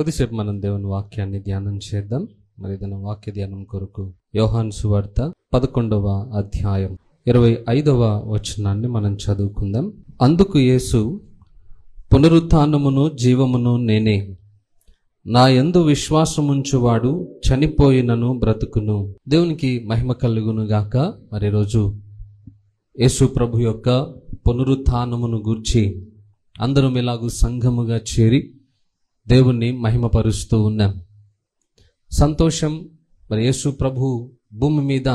కొద్దిసేపు మనం దేవుని వాక్యాన్ని ధ్యానం చేద్దాం. మరి తన వాక్య ధ్యానం కొరకు యోహాను సువార్త 11వ అధ్యాయం 25వ వచనాన్ని మనం చదువుకుందాం. అందుకు యేసు, పునరుత్థానమును జీవమును నేనే, నా యందు విశ్వాసముంచువాడు చనిపోయినను బ్రతుకును. దేవునికి మహిమ కలుగును గాక. మరి రోజు యేసు ప్రభు యొక్క పునరుత్థానమును గూర్చి అందరం ఇలాగూ సంఘముగా చేరి దేవుణ్ణి మహిమపరుస్తూ ఉన్నాం. సంతోషం. మరి యేసు ప్రభు భూమి మీద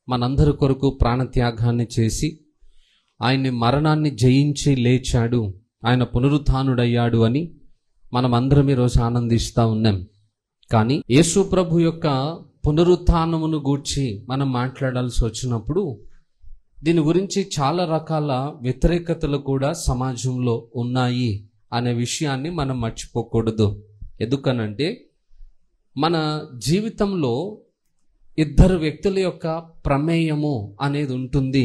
మనందరి కొరకు ప్రాణత్యాగాన్ని చేసి ఆయన్ని మరణాన్ని జయించి లేచాడు, ఆయన పునరుత్థానుడయ్యాడు అని మనం అందరం ఈరోజు ఆనందిస్తూ ఉన్నాం. కానీ యేసు ప్రభు యొక్క పునరుత్థానమును గూర్చి మనం మాట్లాడాల్సి వచ్చినప్పుడు దీని గురించి చాలా రకాల వ్యతిరేకతలు కూడా సమాజంలో ఉన్నాయి అనే విషయాన్ని మనం మర్చిపోకూడదు. ఎందుకనంటే మన జీవితంలో ఇద్దరు వ్యక్తుల యొక్క ప్రమేయము అనేది ఉంటుంది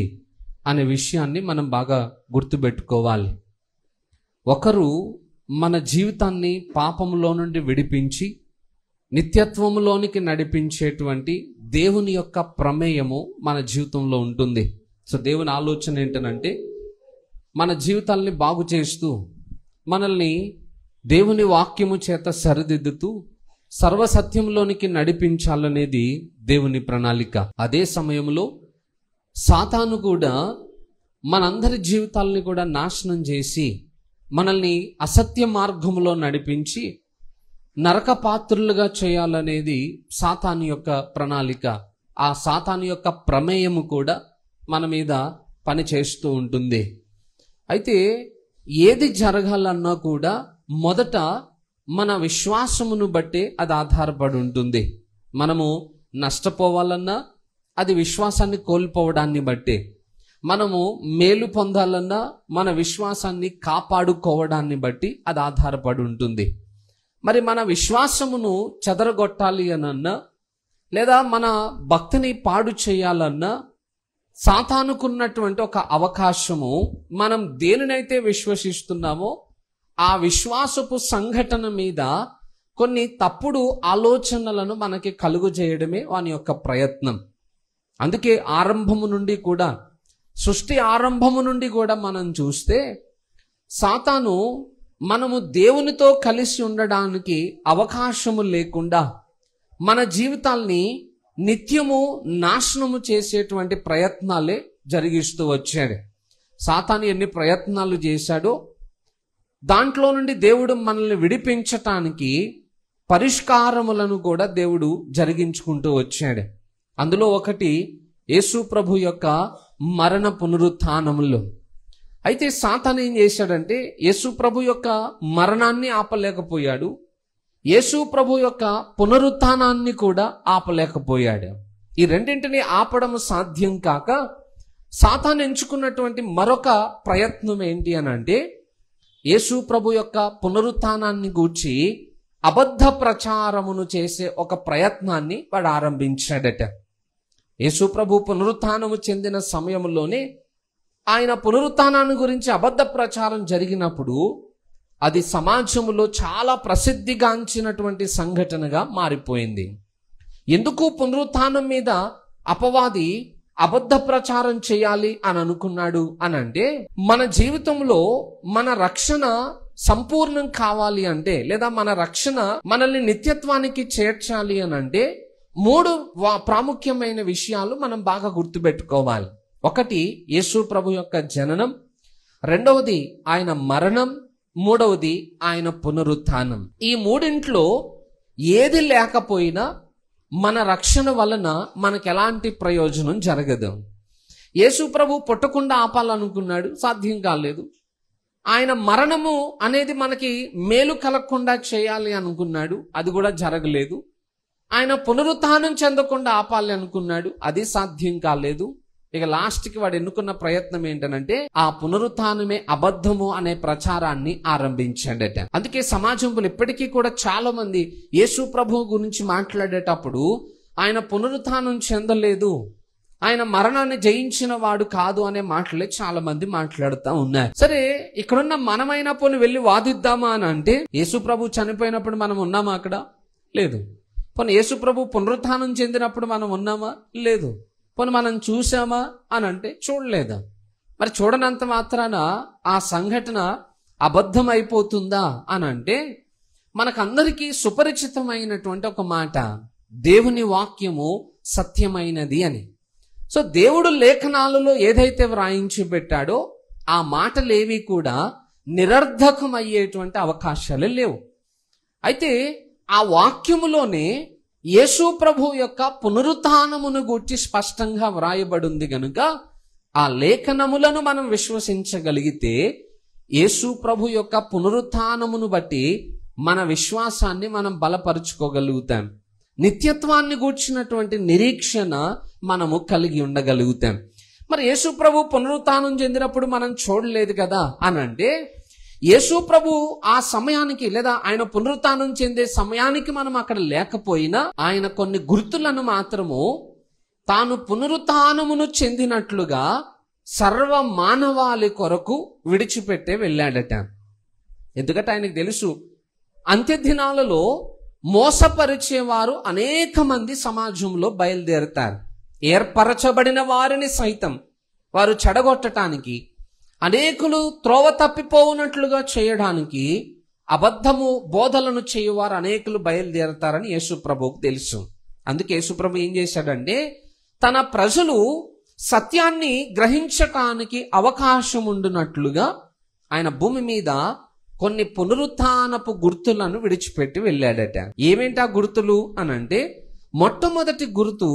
అనే విషయాన్ని మనం బాగా గుర్తుపెట్టుకోవాలి. ఒకరు మన జీవితాన్ని పాపములో నుండి విడిపించి నిత్యత్వములోనికి నడిపించేటువంటి దేవుని యొక్క ప్రమేయము మన జీవితంలో ఉంటుంది. సో దేవుని ఆలోచన ఏంటనంటే మన జీవితాల్ని బాగు చేస్తూ మనల్ని దేవుని వాక్యము చేత సరిదిద్దుతూ సర్వసత్యంలోనికి నడిపించాలనేది దేవుని ప్రణాళిక. అదే సమయంలో సాతాను కూడా మనందరి జీవితాలని కూడా నాశనం చేసి మనల్ని అసత్య మార్గంలో నడిపించి నరక పాత్రులుగా చేయాలనేది సాతాను యొక్క ప్రణాళిక. ఆ సాతాను యొక్క ప్రమేయము కూడా మన మీద పని చేస్తూ ఉంటుంది. అయితే ఏది జరగాలన్నా కూడా మొదట మన విశ్వాసమును బట్టే అది ఆధారపడి ఉంటుంది. మనము నష్టపోవాలన్నా అది విశ్వాసాన్ని కోల్పోవడాన్ని బట్టే, మనము మేలు పొందాలన్నా మన విశ్వాసాన్ని కాపాడుకోవడాన్ని బట్టి అది ఆధారపడి ఉంటుంది. మరి మన విశ్వాసమును చెదరగొట్టాలి అనన్నా లేదా మన భక్తిని పాడు చేయాలన్నా సాతానుకున్నటువంటి ఒక అవకాశము, మనం దేనినైతే విశ్వసిస్తున్నామో ఆ విశ్వాసపు సంఘటన మీద కొన్ని తప్పుడు ఆలోచనలను మనకి కలుగు చేయడమే వాని యొక్క ప్రయత్నం. అందుకే ఆరంభము నుండి కూడా, సృష్టి ఆరంభము నుండి కూడా మనం చూస్తే సాతాను మనము దేవునితో కలిసి ఉండడానికి అవకాశము లేకుండా మన జీవితాల్ని నిత్యము నాశనము చేసేటువంటి ప్రయత్నాలే జరిగిస్తూ వచ్చాడు. సాతాను ఎన్ని ప్రయత్నాలు చేశాడో దాంట్లో నుండి దేవుడు మనల్ని విడిపించటానికి పరిష్కారములను కూడా దేవుడు జరిగించుకుంటూ వచ్చాడు. అందులో ఒకటి యేసు ప్రభు యొక్క మరణ పునరుత్థానములు. అయితే సాతాను ఏం చేశాడంటే యేసు ప్రభు యొక్క మరణాన్ని ఆపలేకపోయాడు, యేసు ప్రభు యొక్క పునరుత్థానాన్ని కూడా ఆపలేకపోయాడు. ఈ రెండింటిని ఆపడం సాధ్యం కాక సాతాను ఎంచుకున్నటువంటి మరొక ప్రయత్నం ఏంటి అని అంటే యేసు ప్రభు యొక్క పునరుత్థానాన్ని గూర్చి అబద్ధ ప్రచారమును చేసే ఒక ప్రయత్నాన్ని వాడు ఆరంభించాడట. యేసు ప్రభు పునరుత్థానము చెందిన సమయంలోనే ఆయన పునరుత్థానాన్ని గురించి అబద్ధ ప్రచారం జరిగినప్పుడు అది సమాజంలో చాలా ప్రసిద్ధిగాంచినటువంటి సంఘటనగా మారిపోయింది. ఎందుకు పునరుత్థానం మీద అపవాది అబద్ధ ప్రచారం చేయాలి అని అనుకున్నాడు అని అంటే, మన జీవితంలో మన రక్షణ సంపూర్ణం కావాలి అంటే, లేదా మన రక్షణ మనల్ని నిత్యత్వానికి చేర్చాలి అని అంటే 3 ప్రాముఖ్యమైన విషయాలు మనం బాగా గుర్తుపెట్టుకోవాలి. ఒకటి యేసు ప్రభు యొక్క జననం, రెండవది ఆయన మరణం, మూడవది ఆయన పునరుత్థానం. ఈ మూడింట్లో ఏది లేకపోయినా మన రక్షణ వలన మనకు ఎలాంటి ప్రయోజనం జరగదు. యేసు ప్రభు పుట్టకుండా ఆపాలనుకున్నాడు, సాధ్యం కాలేదు. ఆయన మరణము అనేది మనకి మేలు కలగకుండా చేయాలి అనుకున్నాడు, అది కూడా జరగలేదు. ఆయన పునరుత్థానం చెందకుండా ఆపాలి అనుకున్నాడు, అది సాధ్యం కాలేదు. ఇక లాస్ట్కి వాడు ఎన్నుకున్న ప్రయత్నం ఏంటనంటే ఆ పునరుత్థానమే అబద్ధము అనే ప్రచారాన్ని ఆరంభించాడట. అందుకే సమాజంలో ఇప్పటికీ కూడా చాలా మంది యేసు ప్రభువు గురించి మాట్లాడేటప్పుడు ఆయన పునరుత్థానం చెందలేదు, ఆయన మరణాన్ని జయించిన వాడు కాదు అనే మాటలే చాలా మంది మాట్లాడుతూ ఉన్నారు. సరే, ఇక్కడున్న మనమైనా పోనీ వెళ్ళి వాదిద్దామా అని అంటే, యేసు ప్రభు చనిపోయినప్పుడు మనం ఉన్నామా అక్కడ? లేదు. పోనీ యేసు ప్రభు పునరుత్థానం చెందినప్పుడు మనం ఉన్నామా? లేదు. పోనీ మనం చూసామా అని అంటే చూడలేదా? మరి చూడనంత మాత్రాన ఆ సంఘటన అబద్ధం అయిపోతుందా అని అంటే, మనకందరికీ సుపరిచితమైనటువంటి ఒక మాట, దేవుని వాక్యము సత్యమైనది అని. సో దేవుడు లేఖనాలలో ఏదైతే వ్రాయించి పెట్టాడో ఆ మాటలేవి కూడా నిరర్ధకమయ్యేటువంటి అవకాశాలు లేవు. అయితే ఆ వాక్యములోనే యేసు ప్రభు యొక్క పునరుత్థానమును గూర్చి స్పష్టంగా వ్రాయబడింది గనుక ఆ లేఖనములను మనం విశ్వసించగలిగితే యేసు ప్రభు యొక్క పునరుత్థానమును బట్టి మన విశ్వాసాన్ని మనం బలపరుచుకోగలుగుతాం. నిత్యత్వాన్ని గూర్చినటువంటి నిరీక్షణ మనము కలిగి ఉండగలుగుతాం. మరి యేసు ప్రభు పునరుత్థానం చెందినప్పుడు మనం చూడలేదు కదా అని అంటే, యేసు ప్రభు ఆ సమయానికి లేదా ఆయన పునరుత్థానం చెందే సమయానికి మనం అక్కడ లేకపోయినా ఆయన కొన్ని గుర్తులను మాత్రము తాను పునరుత్థానమును చెందినట్లుగా సర్వ మానవాళి కొరకు విడిచిపెట్టే వెళ్ళాడట. ఎందుకంటే ఆయనకు తెలుసు అంత్యదినాలలో మోసపరిచేవారు అనేక మంది సమాజంలో బయలుదేరుతారు. ఏర్పరచబడిన వారిని సైతం వారు చెడగొట్టడానికి, అనేకులు త్రోవ తప్పిపోవునట్లుగా చేయడానికి అబద్ధము బోధలను చేయువారు అనేకులు బయలుదేరతారని యేసు ప్రభువుకు తెలుసు. అందుకే యేసు ప్రభు ఏం చేశాడంటే, తన ప్రజలు సత్యాన్ని గ్రహించటానికి అవకాశం ఉండునట్లుగా ఆయన భూమి మీద కొన్ని పునరుత్థానపు గుర్తులను విడిచిపెట్టి వెళ్ళాడట. ఏమేంటి ఆ గుర్తులు అని అంటే, మొట్టమొదటి గుర్తు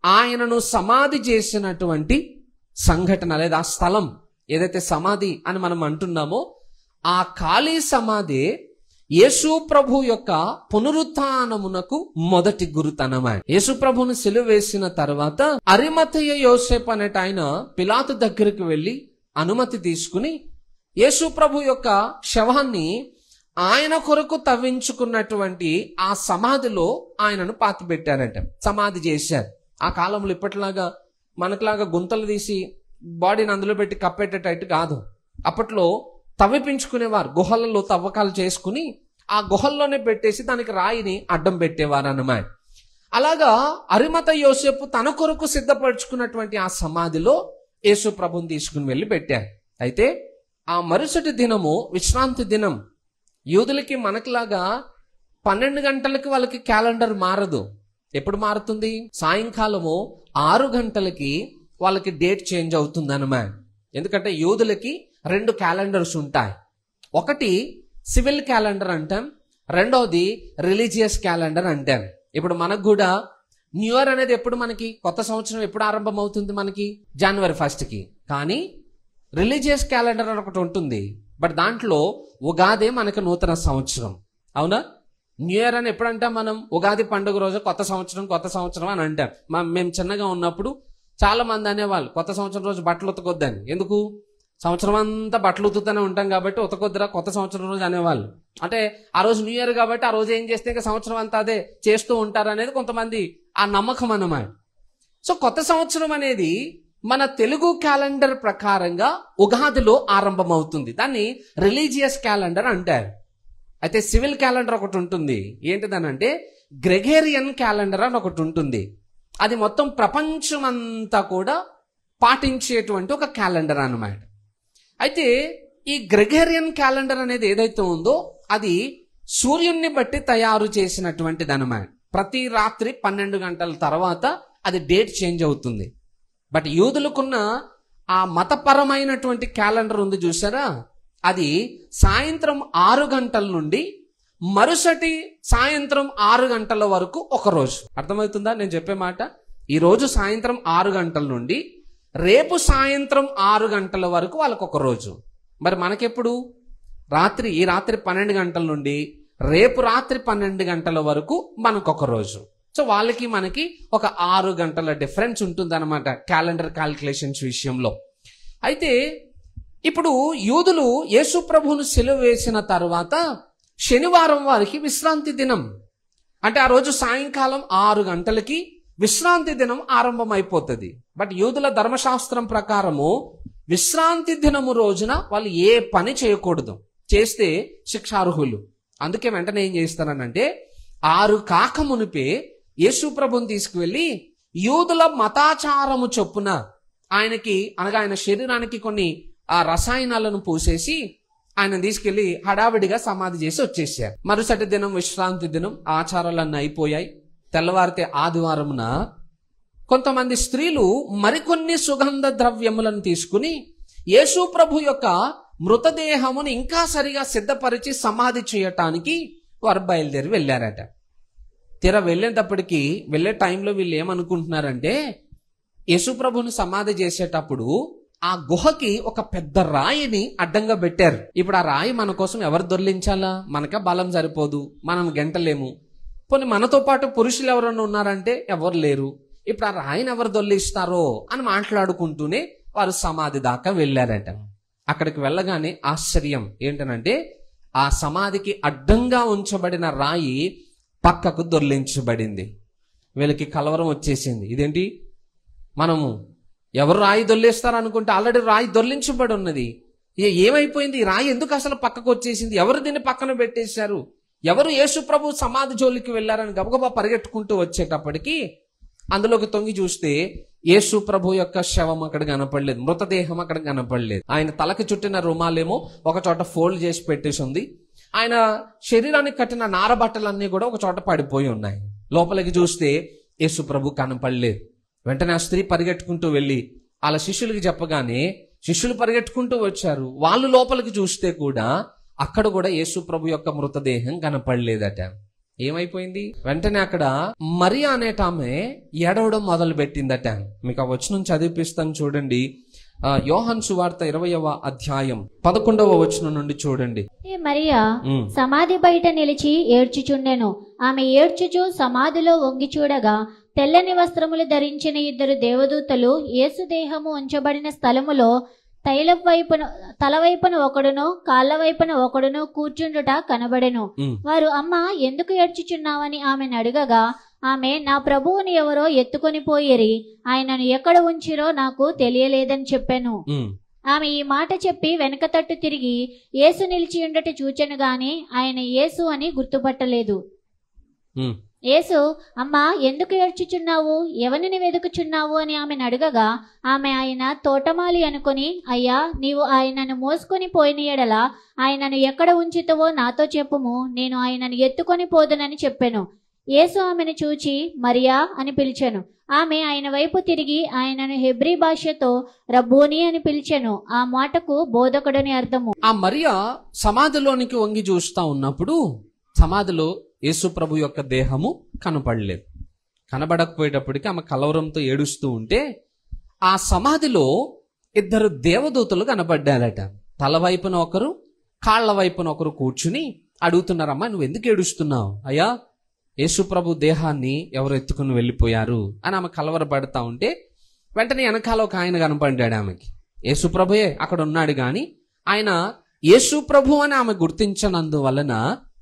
ఆయనను సమాధి చేసినటువంటి సంఘటన లేదా స్థలం, ఏదైతే సమాధి అని మనం అంటున్నామో ఆ ఖాళీ సమాధి యేసు ప్రభు యొక్క పునరుత్థానమునకు మొదటి గుర్తు అన్నమాట. యేసు ప్రభును సిలువ వేసిన తర్వాత అరిమతయ యోసేపు అనేట ఆయన పిలాతు దగ్గరికి వెళ్ళి అనుమతి తీసుకుని యేసు ప్రభు యొక్క శవాన్ని ఆయన కొరకు తవ్వించుకున్నటువంటి ఆ సమాధిలో ఆయనను పాతిపెట్టారంట, సమాధి చేశారు. ఆ కాలంలో ఇప్పటిలాగా మనకులాగా గుంతలు తీసి బాడీని అందులో పెట్టి కప్పేటట్టు కాదు. అప్పట్లో తవ్విపించుకునేవారు, గుహలలో తవ్వకాలు చేసుకుని ఆ గుహల్లోనే పెట్టేసి దానికి రాయిని అడ్డం పెట్టేవారు అన్నమాట. అలాగా అరిమత యోసేపు తన కొరకు సిద్ధపరచుకున్నటువంటి ఆ సమాధిలో యేసు ప్రభుని తీసుకుని వెళ్ళి పెట్టారు. అయితే ఆ మరుసటి దినము విశ్రాంతి దినం. యూదులకి మనకులాగా 12 గంటలకి వాళ్ళకి క్యాలెండర్ మారదు. ఎప్పుడు మారుతుంది? సాయంకాలము 6 గంటలకి వాళ్ళకి డేట్ చేంజ్ అవుతుంది అన్నమాట. ఎందుకంటే యూదులకి 2 క్యాలెండర్స్ ఉంటాయి. ఒకటి సివిల్ క్యాలెండర్ అంటాం, రెండోది రిలీజియస్ క్యాలెండర్ అంటాం. ఇప్పుడు మనకు కూడా న్యూ ఇయర్ అనేది ఎప్పుడు, మనకి కొత్త సంవత్సరం ఎప్పుడు ఆరంభం అవుతుంది? మనకి జనవరి 1కి. కానీ రిలీజియస్ క్యాలెండర్ అని ఒకటి ఉంటుంది, బట్ దాంట్లో ఉగాదే మనకు నూతన సంవత్సరం. అవునా? న్యూ ఇయర్ అని ఎప్పుడంటాం మనం? ఉగాది పండుగ రోజు కొత్త సంవత్సరం అని అంటాం. మేము చిన్నగా ఉన్నప్పుడు చాలా మంది అనేవాళ్ళు కొత్త సంవత్సరం రోజు బట్టలు ఉతకొద్దని. ఎందుకు? సంవత్సరం అంతా బట్టలు ఉతుకుతూనే ఉంటాం కాబట్టి ఉతకొద్దురా కొత్త సంవత్సరం రోజు అనేవాళ్ళు. అంటే ఆ రోజు న్యూ ఇయర్ కాబట్టి ఆ రోజు ఏం చేస్తే ఇంకా సంవత్సరం అంతా అదే చేస్తూ ఉంటారు అనేది కొంతమంది ఆ నమ్మకం అన్నమాట. సో కొత్త సంవత్సరం అనేది మన తెలుగు క్యాలెండర్ ప్రకారంగా ఉగాదిలో ఆరంభమవుతుంది. దాన్ని రిలీజియస్ క్యాలెండర్ అంటారు. అయితే సివిల్ క్యాలెండర్ ఒకటి ఉంటుంది. ఏంటిదనంటే గ్రెగేరియన్ క్యాలెండర్ అని ఒకటి ఉంటుంది. అది మొత్తం ప్రపంచమంతా కూడా పాటించేటువంటి ఒక క్యాలెండర్ అన్నమాట. అయితే ఈ గ్రెగేరియన్ క్యాలెండర్ అనేది ఏదైతే ఉందో అది సూర్యుడిని బట్టి తయారు చేసినటువంటిది అన్నమాట. ప్రతి రాత్రి 12 గంటల తర్వాత అది డేట్ చేంజ్ అవుతుంది. బట్ యూదులకున్న ఆ మతపరమైనటువంటి క్యాలెండర్ ఉంది చూసారా, అది సాయంత్రం 6 గంటల నుండి మరుసటి సాయంత్రం 6 గంటల వరకు ఒక రోజు. అర్థమవుతుందా నేను చెప్పే మాట? ఈ రోజు సాయంత్రం 6 గంటల నుండి రేపు సాయంత్రం 6 గంటల వరకు వాళ్ళకు ఒక రోజు. మరి మనకెప్పుడు? ఈ రాత్రి 12 గంటల నుండి రేపు రాత్రి 12 గంటల వరకు మనకొక రోజు. సో వాళ్ళకి మనకి ఒక 6 గంటల డిఫరెన్స్ ఉంటుంది అనమాట క్యాలెండర్ క్యాల్కులేషన్స్ విషయంలో. అయితే ఇప్పుడు యూదులు యేసు ప్రభువును సిలువ వేసిన తర్వాత శనివారం వారికి విశ్రాంతి దినం. అంటే ఆ రోజు సాయంకాలం 6 గంటలకి విశ్రాంతి దినం ఆరంభం అయిపోతుంది. బట్ యూదుల ధర్మశాస్త్రం ప్రకారము విశ్రాంతి దినము రోజున వాళ్ళు ఏ పని చేయకూడదు, చేస్తే శిక్షార్హులు. అందుకే వెంటనే ఏం చేస్తారనంటే 6 కాక మునిపే యేసు ప్రభుని తీసుకువెళ్ళి యూదుల మతాచారము చొప్పున ఆయనకి అనగా ఆయన శరీరానికి కొన్ని ఆ రసాయనాలను పూసేసి ఆయన తీసుకెళ్లి హడావిడిగా సమాధి చేసి వచ్చేసారు. మరుసటి దినం విశ్రాంతి దినం, ఆచారాలన్నీ అయిపోయాయి. తెల్లవారితే ఆదివారమున కొంతమంది స్త్రీలు మరికొన్ని సుగంధ ద్రవ్యములను తీసుకుని యేసు ప్రభు యొక్క మృతదేహమును ఇంకా సరిగా సిద్ధపరిచి సమాధి చేయటానికి వారు బయలుదేరి వెళ్ళారట. తీరా వెళ్ళేటప్పటికి వెళ్ళే టైంలో వీళ్ళు ఏమనుకుంటున్నారంటే యేసు ప్రభుని సమాధి చేసేటప్పుడు ఆ గుహకి ఒక పెద్ద రాయిని అడ్డంగా పెట్టారు. ఇప్పుడు ఆ రాయి మన కోసం ఎవరు దొర్లించాలా? మనకే బలం సరిపోదు, మనం గెంటలేము. పోనీ మనతో పాటు పురుషులు ఎవరన్నా ఉన్నారంటే ఎవరు లేరు. ఇప్పుడు ఆ రాయిని ఎవరు దొర్లిస్తారో అని మాట్లాడుకుంటూనే వారు సమాధి దాకా వెళ్ళారట. అక్కడికి వెళ్ళగానే ఆశ్చర్యం ఏంటనంటే ఆ సమాధికి అడ్డంగా ఉంచబడిన రాయి పక్కకు దొర్లించబడింది. వీళ్ళకి కలవరం వచ్చేసింది. ఇదేంటి, మనము ఎవరు రాయి దొర్లేస్తారు అనుకుంటే ఆల్రెడీ రాయి దొర్లించబడి ఉన్నది. ఏమైపోయింది? ఈ రాయి ఎందుకు అసలు పక్కకు వచ్చేసింది? ఎవరు దీన్ని పక్కన పెట్టేశారు? ఎవరు యేసు ప్రభు సమాధి జోలికి వెళ్ళారని గబగబా పరిగెట్టుకుంటూ వచ్చేటప్పటికి అందులోకి తొంగి చూస్తే యేసు ప్రభు యొక్క శవం అక్కడ కనపడలేదు, మృతదేహం అక్కడ కనపడలేదు. ఆయన తలకి చుట్టిన రుమాలేమో ఒక చోట ఫోల్డ్ చేసి పెట్టేసి ఉంది. ఆయన శరీరానికి కట్టిన నారబట్టలన్నీ కూడా ఒక చోట పడిపోయి ఉన్నాయి. లోపలికి చూస్తే యేసు ప్రభు కనపడలేదు. వెంటనే ఆ స్త్రీ పరిగెట్టుకుంటూ వెళ్ళి వాళ్ళ శిష్యులకి చెప్పగానే శిష్యులు పరిగెట్టుకుంటూ వచ్చారు. వాళ్ళు లోపలికి చూస్తే కూడా అక్కడ కూడా యేసు ప్రభు యొక్క మృతదేహం కనపడలేదట. ఏమైపోయింది? వెంటనే అక్కడ మరియా అనేట ఆమె ఏడవడం మొదలు పెట్టిందట. మీకు ఆ వచనం చదివిపిస్తాను చూడండి. యోహాను సువార్త 20వ అధ్యాయం 11వ వచనం నుండి చూడండి. మరియా సమాధి బయట నిలిచి ఏడ్చుచుండెను. ఆమె ఏడ్చుచు సమాధిలో వంగి చూడగా తెల్లని వస్త్రములు ధరించిన 2 దేవదూతలు యేసు దేహము ఉంచబడిన స్థలములో తల వైపున ఒకడును కాళ్ళ వైపున ఒకడును కూర్చుండుట కనబడెను. వారు అమ్మ ఎందుకు ఏడ్చుచున్నావని ఆమెను అడగగా ఆమె నా ప్రభువుని ఎవరో ఎత్తుకొని పోయిరి, ఆయనను ఎక్కడ ఉంచిరో నాకు తెలియలేదని చెప్పాను. ఆమె ఈ మాట చెప్పి వెనక తట్టు తిరిగి యేసు నిలిచి ఉండట చూచెను గాని ఆయన యేసు అని గుర్తుపట్టలేదు. యేసు అమ్మా ఎందుకు ఏడ్చుచున్నావు, ఎవరిని వెతుకుచున్నావు అని ఆమెను అడగగా ఆమె ఆయన తోటమాలి అనుకుని అయ్యా నీవు ఆయనను మోసుకొని పోయిన ఎడల ఆయనను ఎక్కడ ఉంచుతావో నాతో చెప్పుము, నేను ఆయనను ఎత్తుకొని పోదునని చెప్పాను. యేసు ఆమెను చూచి మరియా అని పిలిచెను. ఆమె ఆయన వైపు తిరిగి ఆయనను హెబ్రీ భాషతో రబ్బోని అని పిలిచెను. ఆ మాటకు బోధకుడని అర్థము. ఆ మరియా సమాధిలోనికి వంగి చూస్తా ఉన్నప్పుడు సమాధిలో యేసు ప్రభు యొక్క దేహము కనపడలేదు. కనబడకపోయేటప్పటికి ఆమె కలవరంతో ఏడుస్తూ ఉంటే ఆ సమాధిలో 2 దేవదూతలు కనపడ్డారట. తల వైపున ఒకరు, కాళ్ల వైపున ఒకరు కూర్చుని అడుగుతున్నారమ్మా నువ్వు ఎందుకు ఏడుస్తున్నావు? అయ్యా యేసు ప్రభు దేహాన్ని ఎవరు ఎత్తుకుని వెళ్ళిపోయారు అని ఆమె కలవరపడతా ఉంటే వెంటనే వెనకాల ఒక ఆయన కనపడ్డాడు ఆమెకి. యేసు ప్రభుయే అక్కడ ఉన్నాడు గాని ఆయన యేసు ప్రభు అని ఆమె గుర్తించనందువలన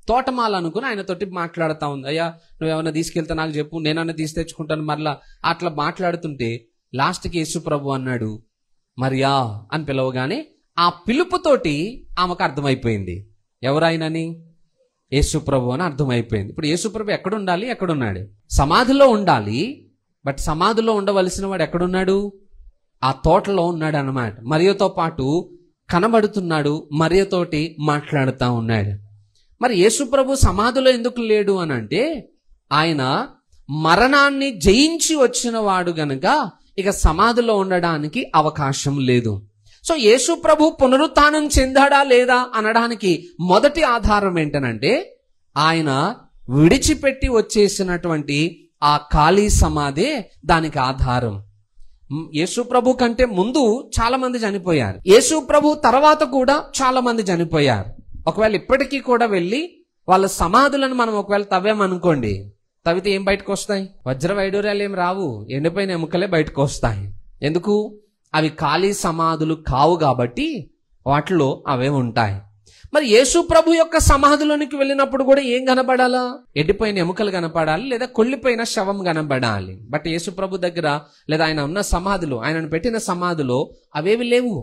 తోటమాల అనుకుని ఆయనతోటి మాట్లాడుతూ ఉంది. అయ్యా నువ్వేమన్నా తీసుకెళ్తే నాకు చెప్పు, నేనన్నా తీసి తెచ్చుకుంటాను. మరలా అట్లా మాట్లాడుతుంటే లాస్ట్కి యేసు ప్రభు అన్నాడు మరియా అని పిలవగానే ఆ పిలుపుతోటి ఆమెకు అర్థమైపోయింది ఎవరైనాని యేసు ప్రభు అని అర్థమైపోయింది. ఇప్పుడు యేసు ప్రభు ఎక్కడుండాలి? ఎక్కడున్నాడు? సమాధిలో ఉండాలి. బట్ సమాధిలో ఉండవలసిన వాడు ఎక్కడున్నాడు? ఆ తోటలో ఉన్నాడు అన్నమాట. మరియతో పాటు కనబడుతున్నాడు, మరియతోటి మాట్లాడుతూ ఉన్నాడు. మరి యేసు ప్రభు సమాధిలో ఎందుకు లేడు అని అంటే ఆయన మరణాన్ని జయించి వచ్చిన వాడు గనుక ఇక సమాధిలో ఉండడానికి అవకాశం లేదు. సో యేసు ప్రభు పునరుత్థానం చెందాడా లేదా అనడానికి మొదటి ఆధారం ఏంటనంటే ఆయన విడిచిపెట్టి వచ్చేసినటువంటి ఆ ఖాళీ సమాధే దానికి ఆధారం. యేసు ప్రభు కంటే ముందు చాలా మంది చనిపోయారు, యేసు ప్రభు తర్వాత కూడా చాలా మంది చనిపోయారు. ఒకవేళ ఇప్పటికీ కూడా వెళ్ళి వాళ్ళ సమాధులను మనం ఒకవేళ తవ్వామనుకోండి, తవ్వితే ఏం బయటకు వస్తాయి? వజ్ర వైడూర్యాలు ఏం రావు, ఎండిపోయిన ఎముకలే బయటకు వస్తాయి. ఎందుకు? అవి ఖాళీ సమాధులు కావు కాబట్టి వాటిలో అవే ఉంటాయి. మరి యేసు ప్రభు యొక్క సమాధిలోనికి వెళ్ళినప్పుడు కూడా ఏం కనబడాలా? ఎండిపోయిన ఎముకలు కనపడాలి, లేదా కొల్లిపోయిన శవం కనబడాలి. బట్ యేసు ప్రభు దగ్గర లేదా ఆయన ఉన్న సమాధిలో, ఆయనను పెట్టిన సమాధిలో అవేవి లేవు.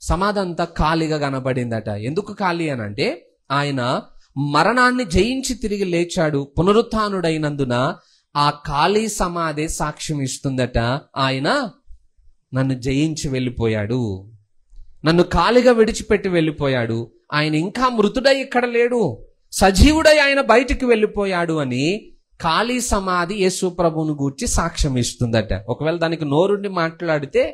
సమాధి అంతా ఖాళీగా కనబడిందట. ఎందుకు ఖాళీ అని అంటే, ఆయన మరణాన్ని జయించి తిరిగి లేచాడు, పునరుత్థానుడైనందున ఆ ఖాళీ సమాధి సాక్ష్యం ఇస్తుందట. ఆయన నన్ను జయించి వెళ్ళిపోయాడు, నన్ను ఖాళీగా విడిచిపెట్టి వెళ్ళిపోయాడు, ఆయన ఇంకా మృతుడై ఇక్కడ లేడు, సజీవుడై ఆయన బయటికి వెళ్ళిపోయాడు అని ఖాళీ సమాధి యేసు ప్రభువును గూర్చి సాక్ష్యం ఇస్తుందట. ఒకవేళ దానికి నోరుండి మాట్లాడితే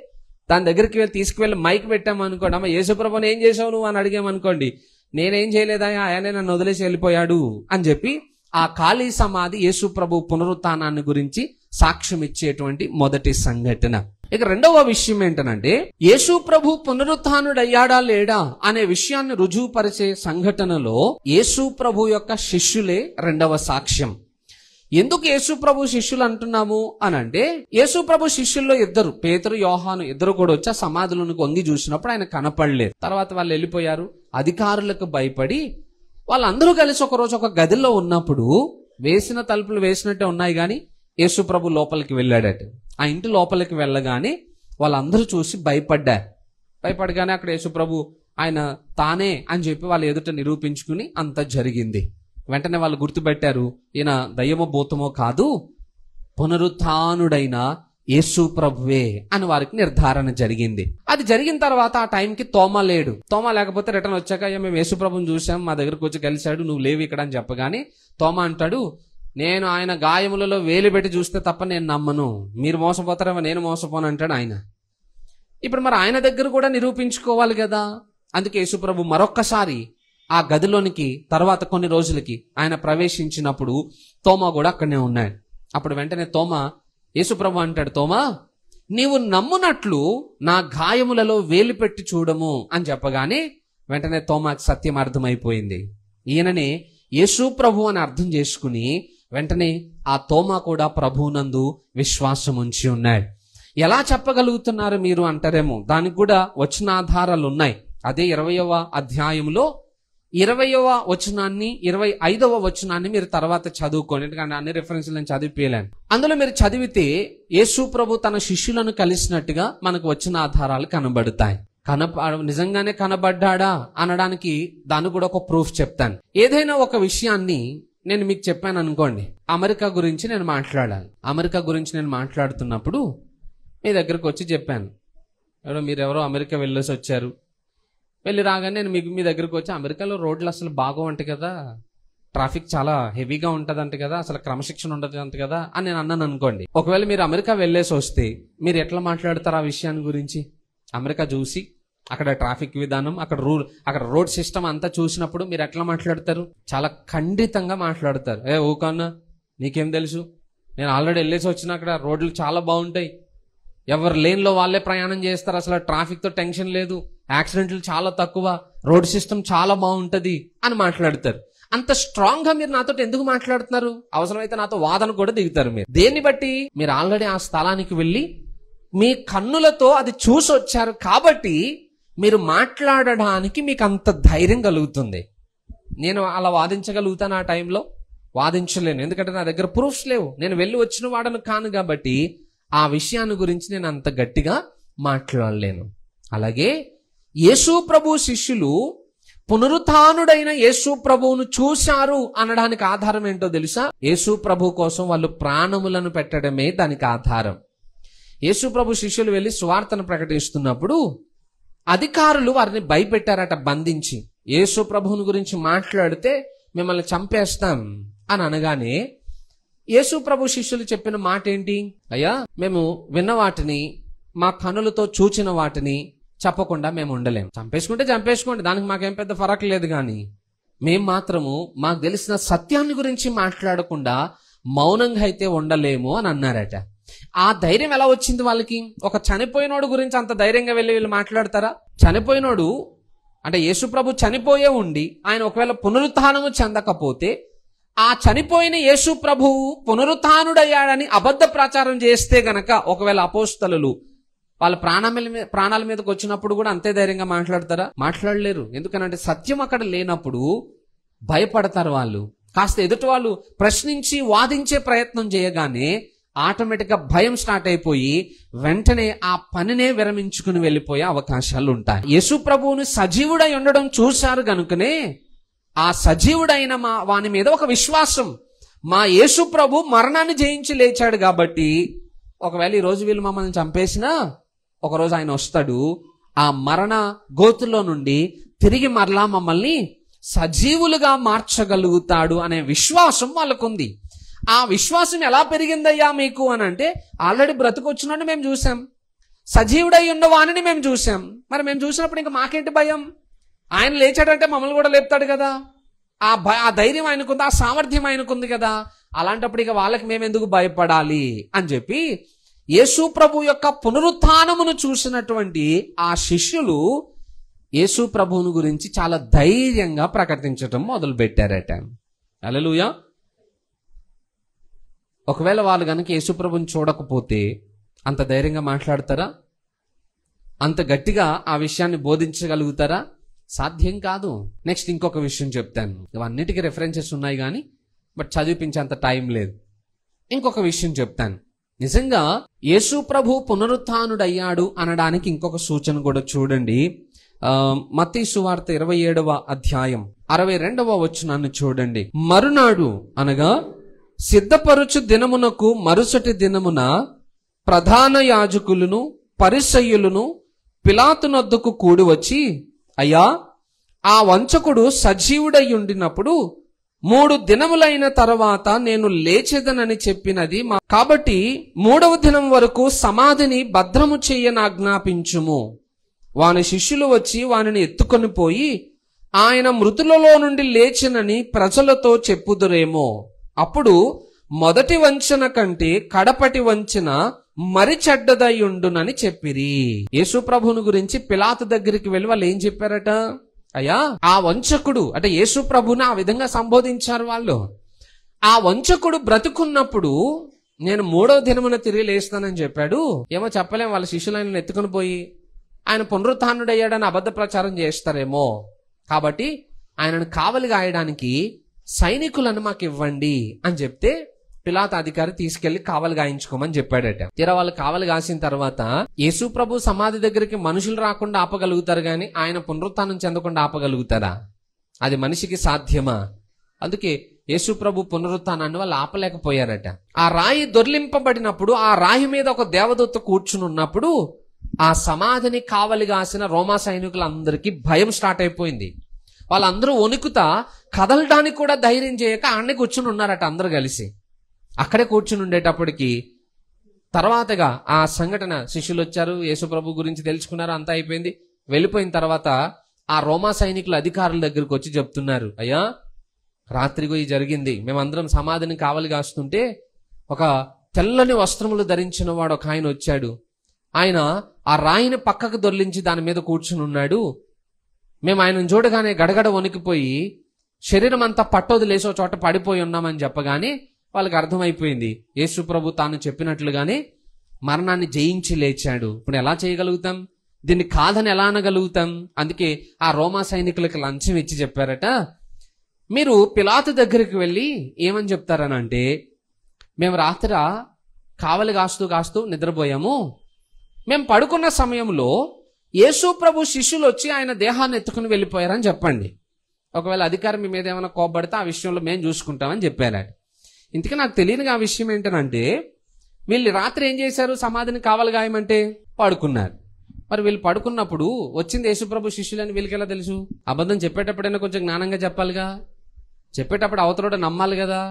దాని దగ్గరికి వెళ్ళి తీసుకువెళ్ళి మైక్ పెట్టామనుకోండి, అమ్మ యేసు ప్రభుని ఏం చేసావు నువ్వు అని అడిగామనుకోండి, నేనేం చేయలేదా, ఆయనే నన్ను వదిలేసి వెళ్ళిపోయాడు అని చెప్పి ఆ ఖాళీ సమాధి యేసు ప్రభు పునరుత్థానాన్ని గురించి సాక్ష్యం ఇచ్చేటువంటి మొదటి సంఘటన. ఇక రెండవ విషయం ఏంటనంటే, యేసు ప్రభు పునరుత్థానుడయ్యాడా లేడా అనే విషయాన్ని రుజువుపరిచే సంఘటనలో యేసు ప్రభు యొక్క శిష్యులే రెండవ సాక్ష్యం. ఎందుకు యేసు ప్రభు శిష్యులు అంటున్నాము అని అంటే, యేసు ప్రభు శిష్యుల్లో ఇద్దరు, పేతురు యోహాను, ఇద్దరు కూడా వచ్చి ఆ సమాధులను వంగి చూసినప్పుడు ఆయన కనపడలేదు. తర్వాత వాళ్ళు వెళ్ళిపోయారు. అధికారులకు భయపడి వాళ్ళందరూ కలిసి ఒకరోజు ఒక గదిలో ఉన్నప్పుడు వేసిన తలుపులు వేసినట్టే ఉన్నాయి కానీ యేసు ప్రభు లోపలికి వెళ్ళాడట. ఆ ఇంటి లోపలికి వెళ్ళగానే వాళ్ళందరూ చూసి భయపడగానే అక్కడ యేసు ప్రభు ఆయన తానే అని చెప్పి వాళ్ళ ఎదుట నిరూపించుకుని అంత జరిగింది. వెంటనే వాళ్ళు గుర్తుపెట్టారు, ఈయన దయ్యమో భూతమో కాదు, పునరుత్థానుడైన యేసు ప్రభువే అని వారికి నిర్ధారణ జరిగింది. అది జరిగిన తర్వాత ఆ టైంకి తోమా లేడు. తోమా లేకపోతే రిటర్న్ వచ్చాక మేము యేసు ప్రభుని చూసాం, మా దగ్గరకు వచ్చి కలిశాడు, నువ్వు లేవు ఇక్కడ అని చెప్పగానే తోమా అంటాడు, నేను ఆయన గాయములలో వేలు పెట్టి చూస్తే తప్ప నేను నమ్మను, మీరు మోసపోతారేమో నేను మోసపోను అంటాడు ఆయన. ఇప్పుడు మరి ఆయన దగ్గర కూడా నిరూపించుకోవాలి కదా. అందుకే యేసు ప్రభు మరొక్కసారి ఆ గదిలోనికి తర్వాత కొన్ని రోజులకి ఆయన ప్రవేశించినప్పుడు తోమా కూడా అక్కడనే ఉన్నాడు. అప్పుడు వెంటనే తోమా యేసు ప్రభు అంటాడు, తోమా నీవు నమ్మునట్లు నా గాయములలో వేలు పెట్టి చూడము అని చెప్పగానే వెంటనే తోమాకి సత్యం అర్థమైపోయింది. ఈయననే యేసు ప్రభు అని అర్థం చేసుకుని వెంటనే ఆ తోమా కూడా ప్రభువునందు విశ్వాసం ఉంచి ఉన్నాడు. ఎలా చెప్పగలుగుతున్నారు మీరు అంటారేమో, దానికి కూడా వచనాధారాలు ఉన్నాయి. అదే 20వ అధ్యాయంలో 20వ వచనాన్ని 25వ వచనాన్ని మీరు తర్వాత చదువుకోండి, ఎందుకంటే అన్ని రిఫరెన్స్లు నేను చదివిపోయలేను. అందులో మీరు చదివితే యేసు ప్రభు తన శిష్యులను కలిసినట్టుగా మనకు వచనాధారాలు కనబడతాయి. నిజంగానే కనబడ్డాడా అనడానికి దాన్ని కూడా ఒక ప్రూఫ్ చెప్తాను. ఏదైనా ఒక విషయాన్ని నేను మీకు చెప్పాను అనుకోండి, అమెరికా గురించి నేను మాట్లాడాలి. అమెరికా గురించి నేను మాట్లాడుతున్నప్పుడు మీ దగ్గరకు వచ్చి చెప్పాను, మీరెవరో అమెరికా వెళ్ళేసి వచ్చారు, వెళ్ళి రాగానే నేను మీ దగ్గరకు వచ్చి, అమెరికాలో రోడ్లు అసలు బాగోవంట కదా, ట్రాఫిక్ చాలా హెవీగా ఉంటదంట కదా, అసలు క్రమశిక్షణ ఉండదు అంట కదా అని నేను అన్నాను అనుకోండి. ఒకవేళ మీరు అమెరికా వెళ్ళేసి వస్తే మీరు ఎట్లా మాట్లాడతారు ఆ విషయాన్ని గురించి? అమెరికా చూసి అక్కడ ట్రాఫిక్ విధానం, అక్కడ రోడ్ సిస్టమ్ అంతా చూసినప్పుడు మీరు ఎట్లా మాట్లాడతారు? చాలా ఖండితంగా మాట్లాడతారు. ఊకన్నా నీకేం తెలుసు, నేను ఆల్రెడీ వెళ్ళేసి వచ్చిన, అక్కడ రోడ్లు చాలా బాగుంటాయి, ఎవరు లేన్లో వాళ్ళే ప్రయాణం చేస్తారు, అసలు ట్రాఫిక్తో టెన్షన్ లేదు, యాక్సిడెంట్లు చాలా తక్కువ, రోడ్ సిస్టమ్ చాలా బాగుంటది అని మాట్లాడతారు. అంత స్ట్రాంగ్ గా మీరు నాతో ఎందుకు మాట్లాడుతున్నారు? అవసరమైతే నాతో వాదన కూడా దిగుతారు. మీరు దేన్ని బట్టి? మీరు ఆల్రెడీ ఆ స్థలానికి వెళ్ళి మీ కన్నులతో అది చూసి వచ్చారు కాబట్టి మీరు మాట్లాడడానికి మీకు అంత ధైర్యం కలుగుతుంది. నేను అలా వాదించగలుగుతాను, ఆ టైంలో వాదించలేను, ఎందుకంటే నా దగ్గర ప్రూఫ్స్ లేవు, నేను వెళ్ళి వచ్చిన వాడను కాను కాబట్టి ఆ విషయాన్ని గురించి నేను అంత గట్టిగా మాట్లాడలేను. అలాగే యేసు ప్రభు శిష్యులు పునరుత్థానుడైన యేసు ప్రభువును చూశారు అనడానికి ఆధారం ఏంటో తెలుసా? యేసు ప్రభు కోసం వాళ్ళు ప్రాణములను పెట్టడమే దానికి ఆధారం. యేసు ప్రభు శిష్యులు వెళ్ళి సువార్తను ప్రకటిస్తున్నప్పుడు అధికారులు వారిని భయపెట్టారట, బంధించి. యేసు ప్రభువుని గురించి మాట్లాడితే మిమ్మల్ని చంపేస్తాం అని అనగానే యేసు ప్రభు శిష్యులు చెప్పిన మాట ఏంటి? అయ్యా, మేము విన్న వాటిని, మా కనులతో చూచిన వాటిని చెప్పకుండా మేము ఉండలేం. చంపేసుకుంటే చంపేసుకోండి, దానికి మాకేం పెద్ద ఫరక్ లేదు, కానీ మేం మాత్రము మాకు తెలిసిన సత్యాన్ని గురించి మాట్లాడకుండా మౌనంగా అయితే ఉండలేము అని అన్నారట. ఆ ధైర్యం ఎలా వచ్చింది వాళ్ళకి? ఒక చనిపోయినోడు గురించి అంత ధైర్యంగా వెళ్ళి వీళ్ళు మాట్లాడతారా? చనిపోయినోడు అంటే యేసు ప్రభు చనిపోయే ఉండి ఆయన ఒకవేళ పునరుత్థానము చెందకపోతే ఆ చనిపోయిన యేసు ప్రభువు పునరుత్థానుడయ్యాడని అబద్ధ ప్రచారం చేస్తే గనక, ఒకవేళ అపోస్తలులు వాళ్ళ ప్రాణాల మీదకి వచ్చినప్పుడు కూడా అంతే ధైర్యంగా మాట్లాడతారా? మాట్లాడలేరు. ఎందుకనంటే సత్యం అక్కడ లేనప్పుడు భయపడతారు వాళ్ళు. కాస్త ఎదుటి వాళ్ళు ప్రశ్నించి వాదించే ప్రయత్నం చేయగానే ఆటోమేటిక్గా భయం స్టార్ట్ అయిపోయి వెంటనే ఆ పనినే విరమించుకుని వెళ్ళిపోయే అవకాశాలు ఉంటాయి. యేసు ప్రభువుని సజీవుడై ఉండడం చూశారు గనుకనే ఆ సజీవుడైన వాని మీద ఒక విశ్వాసం, మా యేసు ప్రభు మరణాన్ని జయించి లేచాడు కాబట్టి ఒకవేళ ఈ రోజు వీళ్ళు మమ్మల్ని చంపేసినా ఒకరోజు ఆయన వస్తాడు, ఆ మరణ గోతులో నుండి తిరిగి మరలా మమ్మల్ని సజీవులుగా మార్చగలుగుతాడు అనే విశ్వాసం వాళ్ళకుంది. ఆ విశ్వాసం ఎలా పెరిగిందయ్యా మీకు అని అంటే, ఆల్రెడీ బ్రతుకొచ్చినట్టు మేము చూసాం, సజీవుడై ఉన్నవాణిని మేము చూసాం. మరి మేము చూసినప్పుడు ఇంకా మాకేంటి భయం? ఆయన లేచాడంటే మమ్మల్ని కూడా లేపుతాడు కదా. ఆ ధైర్యం ఆయనకుంది, ఆ సామర్థ్యం ఆయనకుంది కదా. అలాంటప్పుడు ఇక వాళ్ళకి మేము ఎందుకు భయపడాలి అని చెప్పి యేసు ప్రభు యొక్క పునరుత్థానమును చూసినటువంటి ఆ శిష్యులు యేసు ప్రభువును గురించి చాలా ధైర్యంగా ప్రకటించటం మొదలు పెట్టారట. హల్లెలూయా. ఒకవేళ వాళ్ళు కనుక యేసు ప్రభువుని చూడకపోతే అంత ధైర్యంగా మాట్లాడతారా? అంత గట్టిగా ఆ విషయాన్ని బోధించగలుగుతారా? సాధ్యం కాదు. నెక్స్ట్ ఇంకొక విషయం చెప్తాను. ఇవన్నిటికీ రెఫరెన్సెస్ ఉన్నాయి కానీ బట్ చదివిపించేంత టైం లేదు. ఇంకొక విషయం చెప్తాను. నిజంగా యేసు ప్రభు పునరుత్థానుడయ్యాడు అనడానికి ఇంకొక సూచన కూడా చూడండి. మత్తయి సువార్త 27వ అధ్యాయం 62వ వచనాన్ని చూడండి. మరునాడు అనగా సిద్ధపరుచు దినమునకు మరుసటి దినమున ప్రధాన యాజకులను పరిసయ్యులను పిలాతునొద్దకు కూడి వచ్చి, అయ్యా, ఆ వంచకుడు సజీవుడయ్యుండినప్పుడు 3 దినములైన తర్వాత నేను లేచెదనని చెప్పినది కాబట్టి 3వ దినం వరకు సమాధిని భద్రము చెయ్యనాజ్ఞాపించుము. వాని శిష్యులు వచ్చి వానిని ఎత్తుకొని పోయి ఆయన మృతులలో నుండి లేచినని ప్రజలతో చెప్పుదురేమో. అప్పుడు మొదటి వంచన కంటే కడపటి వంచన మరి చెడ్డదయ్యుండునని చెప్పిరి. యేసు ప్రభువుని గురించి పిలాతు దగ్గరికి వెళ్ళి వాళ్ళు ఏం చెప్పారట? అయ్యా, ఆ వంచకుడు అంటే యేసు ప్రభువుని ఆ విధంగా సంబోధించారు వాళ్ళు. ఆ వంచకుడు బ్రతుకున్నప్పుడు నేను 3వ దినమున తిరిగి లేస్తానని చెప్పాడు. ఏమో చెప్పలేం, వాళ్ళ శిష్యులు ఆయనను ఎత్తుకొని పోయి ఆయన పునరుత్థానుడయ్యాడని అబద్ధ ప్రచారం చేస్తారేమో. కాబట్టి ఆయనను కావలి గాయడానికి సైనికులను మాకు ఇవ్వండి అని చెప్తే పిలాతు అధికారి తీసుకెళ్లి కావలి గాయించుకోమని చెప్పాడట. తీరా వాళ్ళు కావలి గాసిన తర్వాత యేసు ప్రభు సమాధి దగ్గరికి మనుషులు రాకుండా ఆపగలుగుతారు గాని ఆయన పునరుత్థానం చెందకుండా ఆపగలుగుతారా? అది మనిషికి సాధ్యమా? అందుకే యేసు ప్రభు పునరుత్థానాన్ని వాళ్ళు ఆపలేకపోయారట. ఆ రాయి దొర్లింపబడినప్పుడు ఆ రాయి మీద ఒక దేవదూత కూర్చుని ఉన్నప్పుడు ఆ సమాధిని కావలి గాసిన రోమా సైనికులందరికీ భయం స్టార్ట్ అయిపోయింది. వాళ్ళందరూ వణుకుతా కదలడానికి కూడా ధైర్యం చేయక ఆడనే కూర్చుని ఉన్నారట అందరూ కలిసి. అక్కడే కూర్చుని ఉండేటప్పటికి తర్వాతగా ఆ సంఘటన, శిష్యులు వచ్చారు, యేసు ప్రభు గురించి తెలుసుకున్నారు, అంతా అయిపోయింది. వెళ్ళిపోయిన తర్వాత ఆ రోమా సైనికుల అధికారుల దగ్గరికి వచ్చి చెప్తున్నారు, అయ్యా, రాత్రిగో ఈ జరిగింది. మేమందరం సమాధిని కావలి కాస్తుంటే ఒక తెల్లని వస్త్రములు ధరించిన వాడు ఒక ఆయన వచ్చాడు. ఆయన ఆ రాయిని పక్కకు దొర్లించి దాని మీద కూర్చుని ఉన్నాడు. మేము ఆయనను చూడగానే గడగడ వణికిపోయి శరీరం అంతా పట్టొదిలేసో చోట పడిపోయి ఉన్నామని చెప్పగానే వాళ్ళకి అర్థమైపోయింది యేసు ప్రభు తాను చెప్పినట్లుగానే మరణాన్ని జయించి లేచాడు. ఇప్పుడు ఎలా చేయగలుగుతాం? దీన్ని కాదని ఎలా అనగలుగుతాం? అందుకే ఆ రోమా సైనికులకు లంచం ఇచ్చి చెప్పారట, మీరు పిలాతు దగ్గరికి వెళ్ళి ఏమని చెప్తారనంటే, మేము రాత్రి కావలి కాస్తూ నిద్రపోయాము. మేము పడుకున్న సమయంలో యేసు ప్రభు శిష్యులు వచ్చి ఆయన దేహాన్ని ఎత్తుకుని వెళ్ళిపోయారని చెప్పండి. ఒకవేళ అధికారం మీ మీద ఏమైనా కోపడితే ఆ విషయంలో మేము చూసుకుంటామని చెప్పారట. ఇంతకీ నాకు తెలియని ఆ విషయం ఏంటనంటే, వీళ్ళు రాత్రి ఏం చేశారు? సమాధిని కావలి గాయమంటే పడుకున్నారు. మరి వీళ్ళు పడుకున్నప్పుడు వచ్చింది యేసుప్రభు శిష్యులని వీళ్ళకి ఎలా తెలుసు? అబద్ధం చెప్పేటప్పుడైనా కొంచెం జ్ఞానంగా చెప్పాలిగా. చెప్పేటప్పుడు అవతలోడ నమ్మాలి కదా.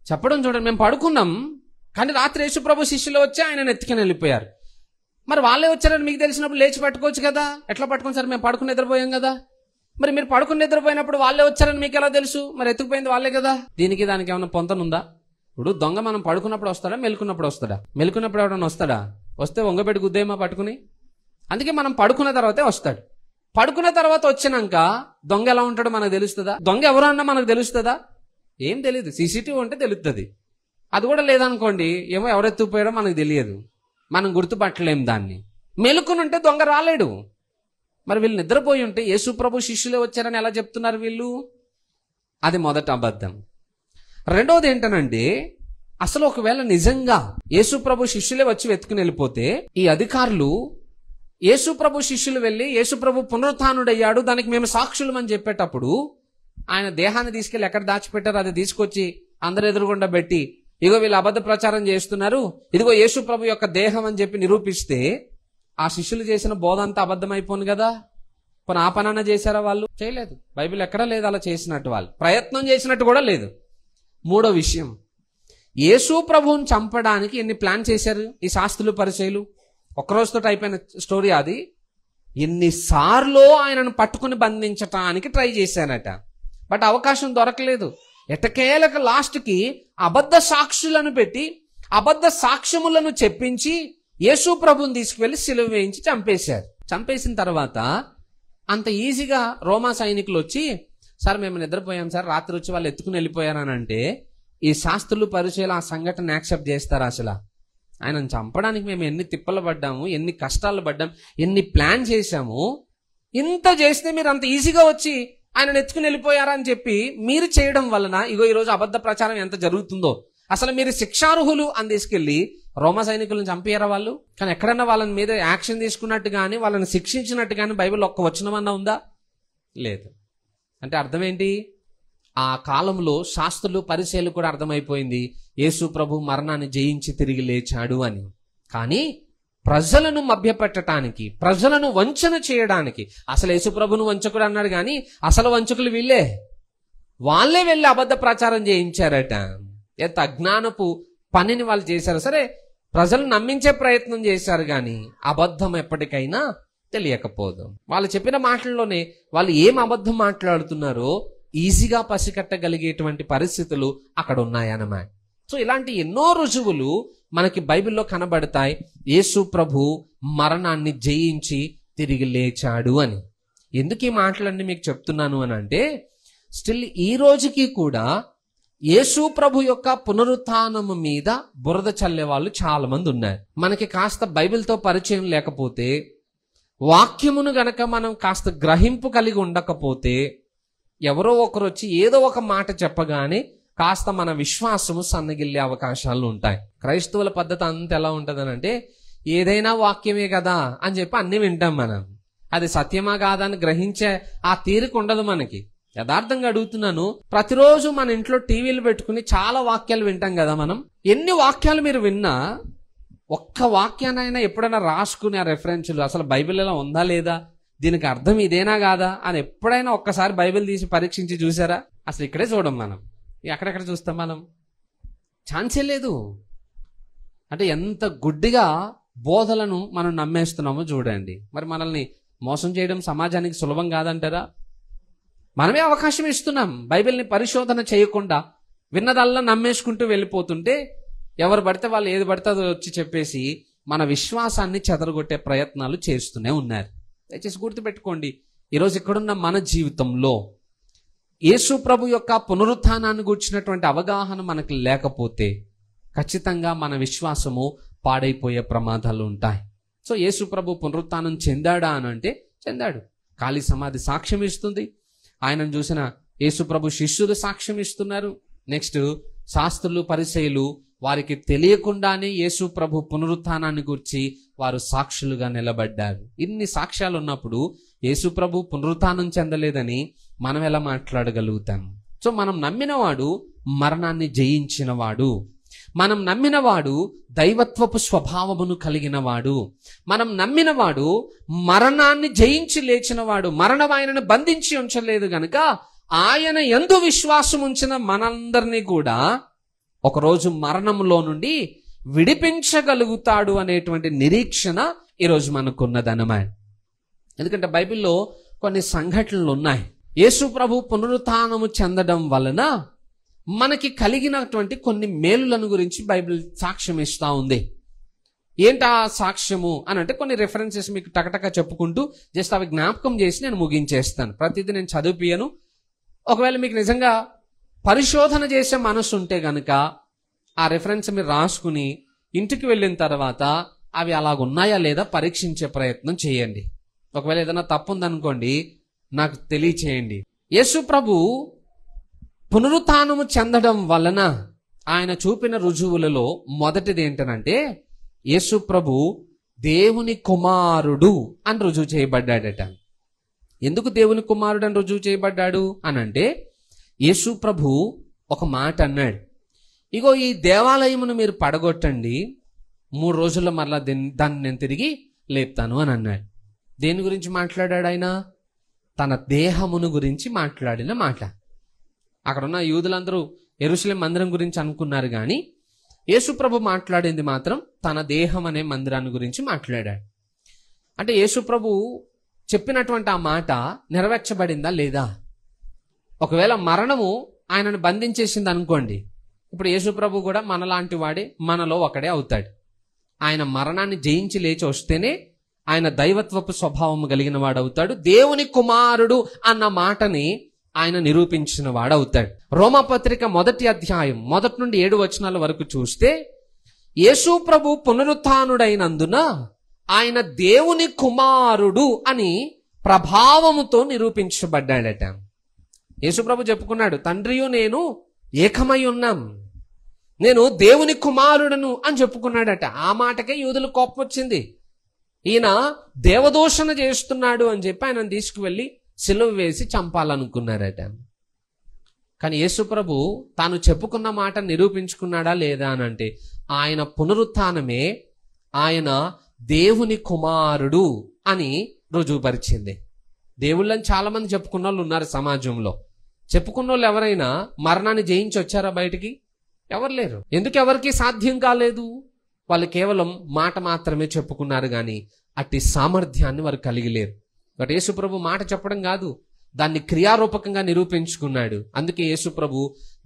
చెప్పడం చూడండి, మేము పడుకున్నాం కానీ రాత్రి యేసుప్రభు శిష్యులు వచ్చి ఆయన ఎత్తుకుని వెళ్ళిపోయారు. మరి వాళ్ళే వచ్చారని మీకు తెలిసినప్పుడు లేచి పట్టుకోవచ్చు కదా. ఎట్లా పట్టుకుని సార్? మేము పడుకుని నిద్రపోయాం కదా. మరి మీరు పడుకుని నిద్రపోయినప్పుడు వాళ్ళే వచ్చారని మీకు ఎలా తెలుసు? మరి ఎత్తుకుపోయింది వాళ్ళే కదా. దీనికి దానికి ఏమైనా పొంతనుందా? ఇప్పుడు దొంగ మనం పడుకున్నప్పుడు వస్తాడా, మెలుకున్నప్పుడు వస్తాడా? మెలుకున్నప్పుడు ఎవడన్నా వస్తాడా? వస్తే వంగబెట్టి గుద్దేమా పట్టుకుని? అందుకే మనం పడుకున్న తర్వాతే వస్తాడు. పడుకున్న తర్వాత వచ్చినాక దొంగ ఎలా ఉంటాడో మనకు తెలుస్తుందా? దొంగ ఎవరు అన్నా మనకు తెలుస్తుందా? ఏం తెలియదు. సీసీటీవీ ఉంటే తెలుస్తుంది. అది కూడా లేదనుకోండి, ఏమో ఎవరెత్తుకుపోయాడో మనకు తెలియదు, మనం గుర్తుపట్టలేం దాన్ని. మెలుకుని ఉంటే దొంగ రాలేడు. మరి వీళ్ళు నిద్రపోయి ఉంటే యేసు ప్రభు శిష్యులే వచ్చారని ఎలా చెప్తున్నారు వీళ్ళు? అది మొదటి అబద్ధం. రెండోది ఏంటనంటే, అసలు ఒకవేళ నిజంగా యేసు ప్రభు శిష్యులే వచ్చి వెతుకుని వెళ్ళిపోతే ఈ అధికారులు యేసు ప్రభు శిష్యులు వెళ్ళి యేసు ప్రభు పునరుత్థానుడయ్యాడు, దానికి మేము సాక్షులం అని చెప్పేటప్పుడు ఆయన దేహాన్ని తీసుకెళ్లి ఎక్కడ దాచిపెట్టారో అది తీసుకొచ్చి అందరు ఎదురుగుండా పెట్టి, ఇగో వీళ్ళు అబద్ధ ప్రచారం చేస్తున్నారు, ఇదిగో యేసు ప్రభు యొక్క దేహం అని చెప్పి నిరూపిస్తే ఆ శిష్యులు చేసిన బోధ అంతా అబద్ధం అయిపోను కదా. పోనీ ఆ పనన్నా చేశారా? వాళ్ళు చేయలేదు. బైబిల్ ఎక్కడా లేదు అలా చేసినట్టు. వాళ్ళు ప్రయత్నం చేసినట్టు కూడా లేదు. మూడో విషయం, యేసు ప్రభువుని చంపడానికి ఎన్ని ప్లాన్ చేశారు ఈ శాస్త్రులు పరిచయులు. ఒక్కరోజుతో అయిపోయిన స్టోరీ అది. ఎన్నిసార్లు ఆయనను పట్టుకుని బంధించటానికి ట్రై చేశానట, బట్ అవకాశం దొరకలేదు. ఎటకేలకు లాస్ట్కి అబద్ధ సాక్షులను పెట్టి అబద్ధ సాక్ష్యములను చెప్పించి యేసు ప్రభుని తీసుకువెళ్ళి సిలువ వేయించి చంపేశారు. చంపేసిన తర్వాత అంత ఈజీగా రోమా సైనికులు వచ్చి, సార్ మేము నిద్రపోయాం సార్, రాత్రి వచ్చి వాళ్ళు ఎత్తుకుని వెళ్ళిపోయారని అంటే ఈ శాస్త్రులు పరిచయాలు ఆ సంఘటన యాక్సెప్ట్ చేస్తారు? అసలు ఆయనను చంపడానికి మేము ఎన్ని తిప్పలు పడ్డాము, ఎన్ని కష్టాలు పడ్డాము, ఎన్ని ప్లాన్ చేశాము, ఇంత చేస్తే మీరు అంత ఈజీగా వచ్చి ఆయన ఎత్తుకుని వెళ్ళిపోయారా అని చెప్పి మీరు చేయడం వలన ఇగో ఈరోజు అబద్ధ ప్రచారం ఎంత జరుగుతుందో. అసలు మీరు శిక్షార్హులు అని తీసుకెళ్లి రోమా సైనికులను చంపారా వాళ్ళు? కానీ ఎక్కడన్నా వాళ్ళని మీద యాక్షన్ తీసుకున్నట్టు కానీ వాళ్ళని శిక్షించినట్టు కానీ బైబిల్ ఒక్క వచనమన్నా ఉందా? లేదు. అంటే అర్థం ఏంటి? ఆ కాలంలో శాస్త్రులు పరిచయులు కూడా అర్థమైపోయింది యేసు ప్రభు మరణాన్ని జయించి తిరిగి లేచాడు అని. కానీ ప్రజలను మభ్యపెట్టడానికి, ప్రజలను వంచన చేయడానికి, అసలు యేసు ప్రభును వంచకుడు అన్నాడు కానీ అసలు వంచకులు వీళ్ళే. వాళ్ళే వెళ్ళి అబద్ధ ప్రచారం చేయించారట. ఎంత అజ్ఞానపు పనిని వాళ్ళు చేశారు. సరే, ప్రజలు నమ్మించే ప్రయత్నం చేశారు కానీ అబద్ధం ఎప్పటికైనా తెలియకపోదు. వాళ్ళు చెప్పిన మాటల్లోనే వాళ్ళు ఏం అబద్ధం మాట్లాడుతున్నారో ఈజీగా పసికట్టగలిగేటువంటి పరిస్థితులు అక్కడ ఉన్నాయన్నమాట. సో ఇలాంటి ఎన్నో రుజువులు మనకి బైబిల్లో కనబడతాయి యేసు ప్రభు మరణాన్ని జయించి తిరిగి లేచాడు అని. ఎందుకు ఈ మాటలన్నీ మీకు చెప్తున్నాను అని అంటే, స్టిల్ ఈ రోజుకి కూడా యేసు ప్రభు యొక్క పునరుత్థానము మీద బురద చల్లే వాళ్ళు చాలా మంది ఉన్నారు. మనకి కాస్త బైబిల్తో పరిచయం లేకపోతే, వాక్యమును గనక మనం కాస్త గ్రహింపు కలిగి ఉండకపోతే, ఎవరో ఒకరు వచ్చి ఏదో ఒక మాట చెప్పగానే కాస్త మన విశ్వాసము సన్నగిల్లే అవకాశాలు ఉంటాయి. క్రైస్తవుల పద్ధతి అంత ఎలా ఉంటుందని అంటే, ఏదైనా వాక్యమే కదా అని చెప్పి అన్ని వింటాం మనం. అది సత్యమా కాదా అని గ్రహించే ఆ తీరిక ఉండదు మనకి. యథార్థంగా అడుగుతున్నాను, ప్రతిరోజు మన ఇంట్లో టీవీలు పెట్టుకుని చాలా వాక్యాలు వింటాం కదా మనం. ఎన్ని వాక్యాలు మీరు విన్నా ఒక్క వాక్యానైనా ఎప్పుడైనా రాసుకుని ఆ రెఫరెన్స్లు అసలు బైబిల్ ఎలా ఉందా లేదా, దీనికి అర్థం ఇదేనా కాదా అని ఎప్పుడైనా ఒక్కసారి బైబిల్ తీసి పరీక్షించి చూసారా? అసలు ఇక్కడే చూడం మనం. ఎక్కడెక్కడ చూస్తాం మనం? ఛాన్సే లేదు. అంటే ఎంత గుడ్డిగా బోధలను మనం నమ్మేస్తున్నామో చూడండి. మరి మనల్ని మోసం చేయడం సమాజానికి సులభం కాదంటారా? మనమే అవకాశం ఇస్తున్నాం. బైబిల్ని పరిశోధన చేయకుండా విన్నదల్లా నమ్మేసుకుంటూ వెళ్ళిపోతుంటే ఎవరు పడితే వాళ్ళు ఏది పడితే అది వచ్చి చెప్పేసి మన విశ్వాసాన్ని చెదరగొట్టే ప్రయత్నాలు చేస్తూనే ఉన్నారు. దయచేసి గుర్తుపెట్టుకోండి, ఈరోజు ఇక్కడున్న మన జీవితంలో యేసు ప్రభు యొక్క పునరుత్థానాన్ని గూర్చినటువంటి అవగాహన మనకు లేకపోతే ఖచ్చితంగా మన విశ్వాసము పాడైపోయే ప్రమాదాలు ఉంటాయి. సో యేసు ప్రభు పునరుత్థానం చెందాడా అని అంటే చెందాడు. ఖాళీ సమాధి సాక్ష్యం ఇస్తుంది. ఆయనను చూసిన యేసు ప్రభు శిష్యులు సాక్ష్యం ఇస్తున్నారు. నెక్స్ట్ శాస్త్రులు పరిసయ్యులు వారికి తెలియకుండానే యేసు ప్రభు పునరుత్థానాన్ని గురించి వారు సాక్షులుగా నిలబడ్డారు. ఇన్ని సాక్ష్యాలు ఉన్నప్పుడు యేసు ప్రభు పునరుత్థానం చెందలేదని మనం ఎలా మాట్లాడగలుగుతాం? సో మనం నమ్మినవాడు మరణాన్ని జయించినవాడు, మనం నమ్మినవాడు దైవత్వపు స్వభావమును కలిగినవాడు, మనం నమ్మినవాడు మరణాన్ని జయించి లేచినవాడు. మరణం ఆయనను బంధించి ఉంచలేదు గనుక ఆయన యందు విశ్వాసం ఉంచిన మనందరినీ కూడా ఒకరోజు మరణంలో నుండి విడిపించగలుగుతాడు అనేటువంటి నిరీక్షణ ఈరోజు మనకున్నదన్నమాట. ఎందుకంటే బైబిల్లో కొన్ని సంఘటనలు ఉన్నాయి. యేసు ప్రభు పునరుత్థానము చెందడం వలన మనకి కలిగినటువంటి కొన్ని మేలులను గురించి బైబిల్ సాక్ష్యం ఇస్తా ఉంది. ఏంటా సాక్ష్యము అని అంటే కొన్ని రెఫరెన్సెస్ మీకు టకటక చెప్పుకుంటూ జస్ట్ అవి జ్ఞాపకం చేసి నేను ముగించేస్తాను. ప్రతిదీ నేను చదివిపియను. ఒకవేళ మీకు నిజంగా పరిశోధన చేసే మనసు ఉంటే గనక ఆ రెఫరెన్స్ మీరు రాసుకుని ఇంటికి వెళ్ళిన తర్వాత అవి అలాగున్నాయా లేదా పరీక్షించే ప్రయత్నం చేయండి. ఒకవేళ ఏదైనా తప్పు ఉందనుకోండి, నాకు తెలియచేయండి. యేసు ప్రభు పునరుత్థానము చెందడం వలన ఆయన చూపిన రుజువులలో మొదటిది ఏంటనంటే, యేసు ప్రభు దేవుని కుమారుడు అని రుజువు చేయబడ్డాడట. ఎందుకు దేవుని కుమారుడు అని రుజువు చేయబడ్డాడు అనంటే, యేసు ప్రభు ఒక మాట అన్నాడు, ఇగో ఈ దేవాలయమును మీరు పడగొట్టండి, 3 రోజుల్లో మరలా దాన్ని నేను తిరిగి లేపుతాను అని అన్నాడు. దేని గురించి మాట్లాడాడు ఆయన? తన దేహమును గురించి మాట్లాడిన మాట. అక్కడ ఉన్న యూదులందరూ యెరూషలేం మందిరం గురించి అనుకున్నారు, కానీ యేసు ప్రభు మాట్లాడింది మాత్రం తన దేహం అనే మందిరాన్ని గురించి మాట్లాడాడు. అంటే యేసు ప్రభు చెప్పినటువంటి ఆ మాట నెరవేర్చబడిందా లేదా? ఒకవేళ మరణము ఆయనను బంధించేసింది అనుకోండి, ఇప్పుడు యేసు ప్రభు కూడా మనలాంటి వాడే, మనలో ఒకడే అవుతాడు. ఆయన మరణాన్ని జయించి లేచి వస్తేనే ఆయన దైవత్వపు స్వభావం కలిగిన వాడు అవుతాడు. దేవుని కుమారుడు అన్న మాటని ఆయన నిరూపించిన వాడు అవుతాడు. రోమాపత్రిక 1వ అధ్యాయం 1 నుండి 7 వచనాల వరకు చూస్తే, యేసు ప్రభు పునరుత్థానుడైనందున ఆయన దేవుని కుమారుడు అని ప్రభావముతో నిరూపించబడ్డాడట. యేసు ప్రభు చెప్పుకున్నాడు, తండ్రియు నేను ఏకమై ఉన్నాం, నేను దేవుని కుమారుడను అని చెప్పుకున్నాడట. ఆ మాటకే యూదులు కోపం వచ్చింది. ఈయన దేవదూషణ చేస్తున్నాడు అని చెప్పి ఆయన తీసుకువెళ్ళి సిలువ వేసి చంపాలనుకున్నారట. కానీ యేసు ప్రభు తాను చెప్పుకున్న మాట నిరూపించుకున్నాడా లేదా అని అంటే, ఆయన పునరుత్థానమే ఆయన దేవుని కుమారుడు అని రుజువుపరిచింది. దేవుళ్ళని చాలా మంది చెప్పుకున్న వాళ్ళు ఉన్నారు సమాజంలో. చెప్పుకున్న వాళ్ళు ఎవరైనా మరణాన్ని జయించి వచ్చారా బయటికి? ఎవరు లేరు. ఎందుకు ఎవరికి సాధ్యం కాలేదు? వాళ్ళు కేవలం మాట మాత్రమే చెప్పుకున్నారు, కానీ అట్టి సామర్థ్యాన్ని వారు కలిగి లేరు. బట్ యేసు ప్రభు మాట చెప్పడం కాదు, దాన్ని క్రియారూపకంగా నిరూపించుకున్నాడు. అందుకే యేసు ప్రభు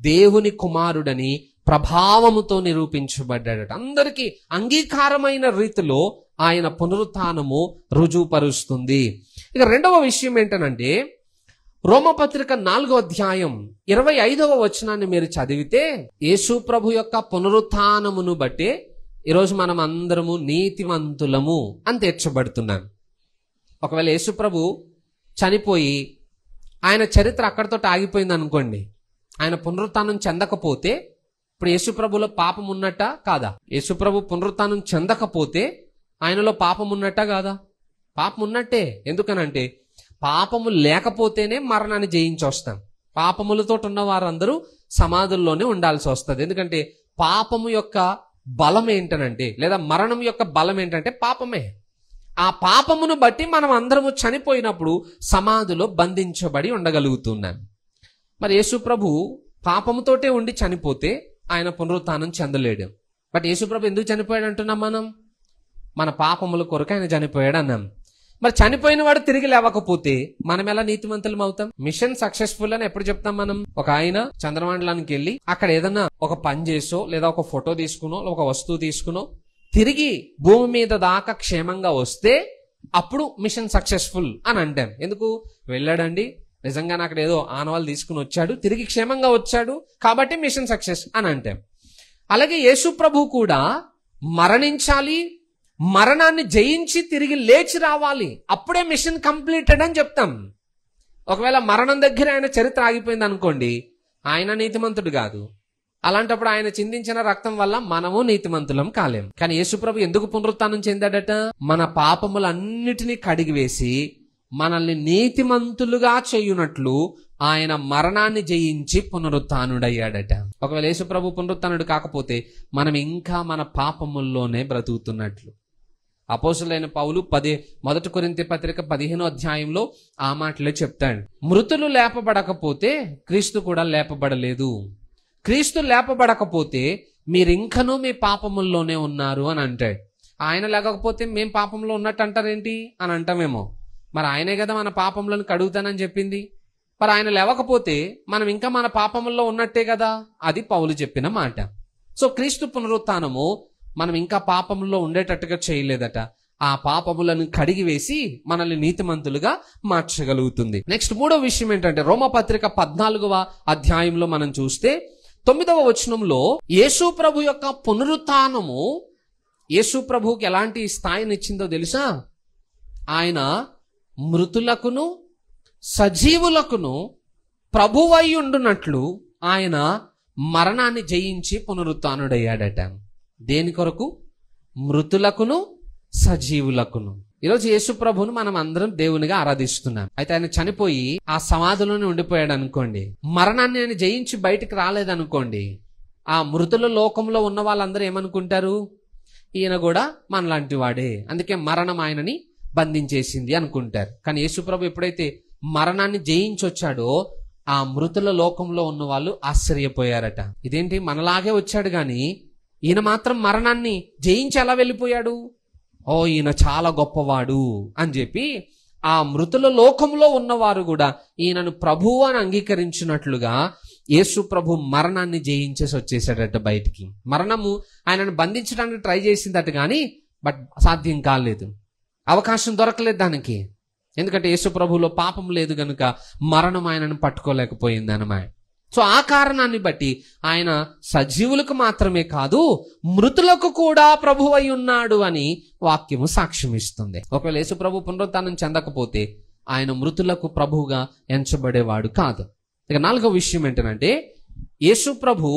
దేవుని కుమారుడని ప్రభావముతో నిరూపించబడ్డాడట. అందరికీ అంగీకారమైన రీతిలో ఆయన పునరుత్థానము రుజువుపరుస్తుంది. ఇక రెండవ విషయం ఏంటనంటే, రోమపత్రిక 4వ అధ్యాయం 25వ వచనాన్ని మీరు చదివితే, యేసు ప్రభు యొక్క పునరుత్థానమును బట్టే ఈరోజు మనం అందరము నీతిమంతులము అని తీర్చబడుతున్నాం. ఒకవేళ యేసు ప్రభు చనిపోయి ఆయన చరిత్ర అక్కడితో ఆగిపోయింది అనుకోండి, ఆయన పునరుత్థానం చెందకపోతే ఇప్పుడు యేసు ప్రభులో పాపం ఉన్నట్ట కాదా? యేసు ప్రభు పునరుత్థానం చెందకపోతే ఆయనలో పాపం ఉన్నట్ట కాదా? పాపం ఉన్నట్టే. ఎందుకనంటే పాపము లేకపోతేనే మరణాన్ని జయించి వస్తాం. పాపములతో ఉన్న వారందరూ సమాధుల్లోనే ఉండాల్సి వస్తుంది. ఎందుకంటే పాపము యొక్క బలం ఏంటనంటే, లేదా మరణం యొక్క బలం ఏంటంటే పాపమే. ఆ పాపమును బట్టి మనం అందరము చనిపోయినప్పుడు సమాధిలో బంధించబడి ఉండగలుగుతున్నాం. మరి యేసు ప్రభు పాపముతోటే ఉండి చనిపోతే ఆయన పునరుత్థానం చెందలేడు. బట్ యేసు ప్రభు ఎందుకు చనిపోయాడు అంటున్నాం మనం? మన పాపముల కొరకు ఆయన చనిపోయాడు అన్నాం. మరి చనిపోయిన వాడు తిరిగి లేవకపోతే మనం ఎలా నీతిమంతులం అవుతాం? మిషన్ సక్సెస్ఫుల్ అని ఎప్పుడు చెప్తాం మనం? ఒక ఆయన చంద్రమండలానికి వెళ్ళి అక్కడ ఏదన్నా ఒక పని చేసో, లేదా ఒక ఫోటో తీసుకునో, ఒక వస్తువు తీసుకునో తిరిగి భూమి మీద దాకా క్షేమంగా వస్తే అప్పుడు మిషన్ సక్సెస్ఫుల్ అని అంటాం. ఎందుకు? వెళ్ళాడండి, నిజంగా అక్కడ ఏదో ఆనవాళ్ళు తీసుకుని వచ్చాడు, తిరిగి క్షేమంగా వచ్చాడు, కాబట్టి మిషన్ సక్సెస్ అని అంటాం. అలాగే యేసు ప్రభు కూడా మరణించాలి, మరణాన్ని జయించి తిరిగి లేచి రావాలి, అప్పుడే మిషన్ కంప్లీటెడ్ అని చెప్తాం. ఒకవేళ మరణం దగ్గర ఆయన చరిత్ర ఆగిపోయింది అనుకోండి, ఆయన నీతిమంతుడు కాదు. అలాంటప్పుడు ఆయన చిందించిన రక్తం వల్ల మనము నీతిమంతులం కాలేం. కానీ యేసుప్రభు ఎందుకు పునరుత్థానం చెందాడట? మన పాపములన్నిటినీ కడిగివేసి మనల్ని నీతిమంతులుగా చేయునట్లు ఆయన మరణాన్ని జయించి పునరుత్థానుడయ్యాడట. ఒకవేళ యేసుప్రభు పునరుత్థానుడు కాకపోతే మనం ఇంకా మన పాపముల్లోనే బ్రతుకుతున్నట్లు. అపోస్తులైన పౌలు 1 కొరింథీ పత్రిక 15వ అధ్యాయంలో ఆ మాటలే చెప్తాడు. మృతులు లేపబడకపోతే క్రీస్తు కూడా లేపబడలేదు. క్రీస్తు లేపబడకపోతే మీరింకనూ మీ పాపముల్లోనే ఉన్నారు అని అంటాడు. ఆయన లేకపోతే మేం పాపంలో ఉన్నట్టు అంటారేంటి అని అంటామేమో. మరి ఆయనే కదా మన పాపములను కడుగుతానని చెప్పింది. మరి ఆయన లేవకపోతే మనం ఇంకా మన పాపముల్లో ఉన్నట్టే కదా. అది పౌలు చెప్పిన మాట. సో క్రీస్తు పునరుత్థానము మనం ఇంకా పాపముల్లో ఉండేటట్టుగా చేయలేదట. ఆ పాపములను కడిగివేసి మనల్ని నీతిమంతులుగా మార్చగలుగుతుంది. నెక్స్ట్ 3వ విషయం ఏంటంటే, రోమపత్రిక 14వ అధ్యాయంలో మనం చూస్తే 9వ వచనంలో యేసు ప్రభు యొక్క పునరుత్థానము యేసు ప్రభువుకి ఎలాంటి స్థాయిని ఇచ్చిందో తెలుసా? ఆయన మృతులకును సజీవులకును ప్రభువై ఉండునట్లు ఆయన మరణాన్ని జయించి పునరుత్థానుడయ్యాడట. దేని కొరకు? మృతులకును సజీవులకును. ఈరోజు యేసు ప్రభువును మనం అందరం దేవునిగా ఆరాధిస్తున్నాం. అయితే ఆయన చనిపోయి ఆ సమాధిలోనే ఉండిపోయాడు అనుకోండి, మరణాన్ని ఆయన జయించి బయటికి రాలేదనుకోండి, ఆ మృతుల లోకంలో ఉన్న వాళ్ళందరూ ఏమనుకుంటారు? ఈయన కూడా మనలాంటి వాడే, అందుకే మరణం ఆయనని బంధించేసింది అనుకుంటారు. కానీ యేసు ప్రభు ఎప్పుడైతే మరణాన్ని జయించొచ్చాడో ఆ మృతుల లోకంలో ఉన్న వాళ్ళు ఆశ్చర్యపోయారట. ఇదేంటి, మనలాగే వచ్చాడు గాని ఈయన మాత్రం మరణాన్ని జయించి ఎలా వెళ్ళిపోయాడు? ఓ, ఈయన చాలా గొప్పవాడు అని చెప్పి ఆ మృతుల లోకంలో ఉన్నవారు కూడా ఈయనను ప్రభువు అని అంగీకరించినట్లుగా యేసు ప్రభు మరణాన్ని జయించేసి వచ్చేసాడట బయటికి. మరణము ఆయనను బంధించడానికి ట్రై చేసిందట కానీ బట్ సాధ్యం కాలేదు, అవకాశం దొరకలేదు దానికి. ఎందుకంటే యేసు ప్రభువులో పాపం లేదు గనుక మరణం ఆయనను పట్టుకోలేకపోయింది అన్నమాట. సో ఆ కారణాన్ని బట్టి ఆయన సజీవులకు మాత్రమే కాదు మృతులకు కూడా ప్రభువు అయి ఉన్నాడు అని వాక్యము సాక్ష్యం ఇస్తుంది. ఒకవేళ యేసు ప్రభు పునరుత్థానం చెందకపోతే ఆయన మృతులకు ప్రభువుగా ఎంచబడేవాడు కాదు. ఇక 4వ విషయం ఏంటంటే, యేసు ప్రభు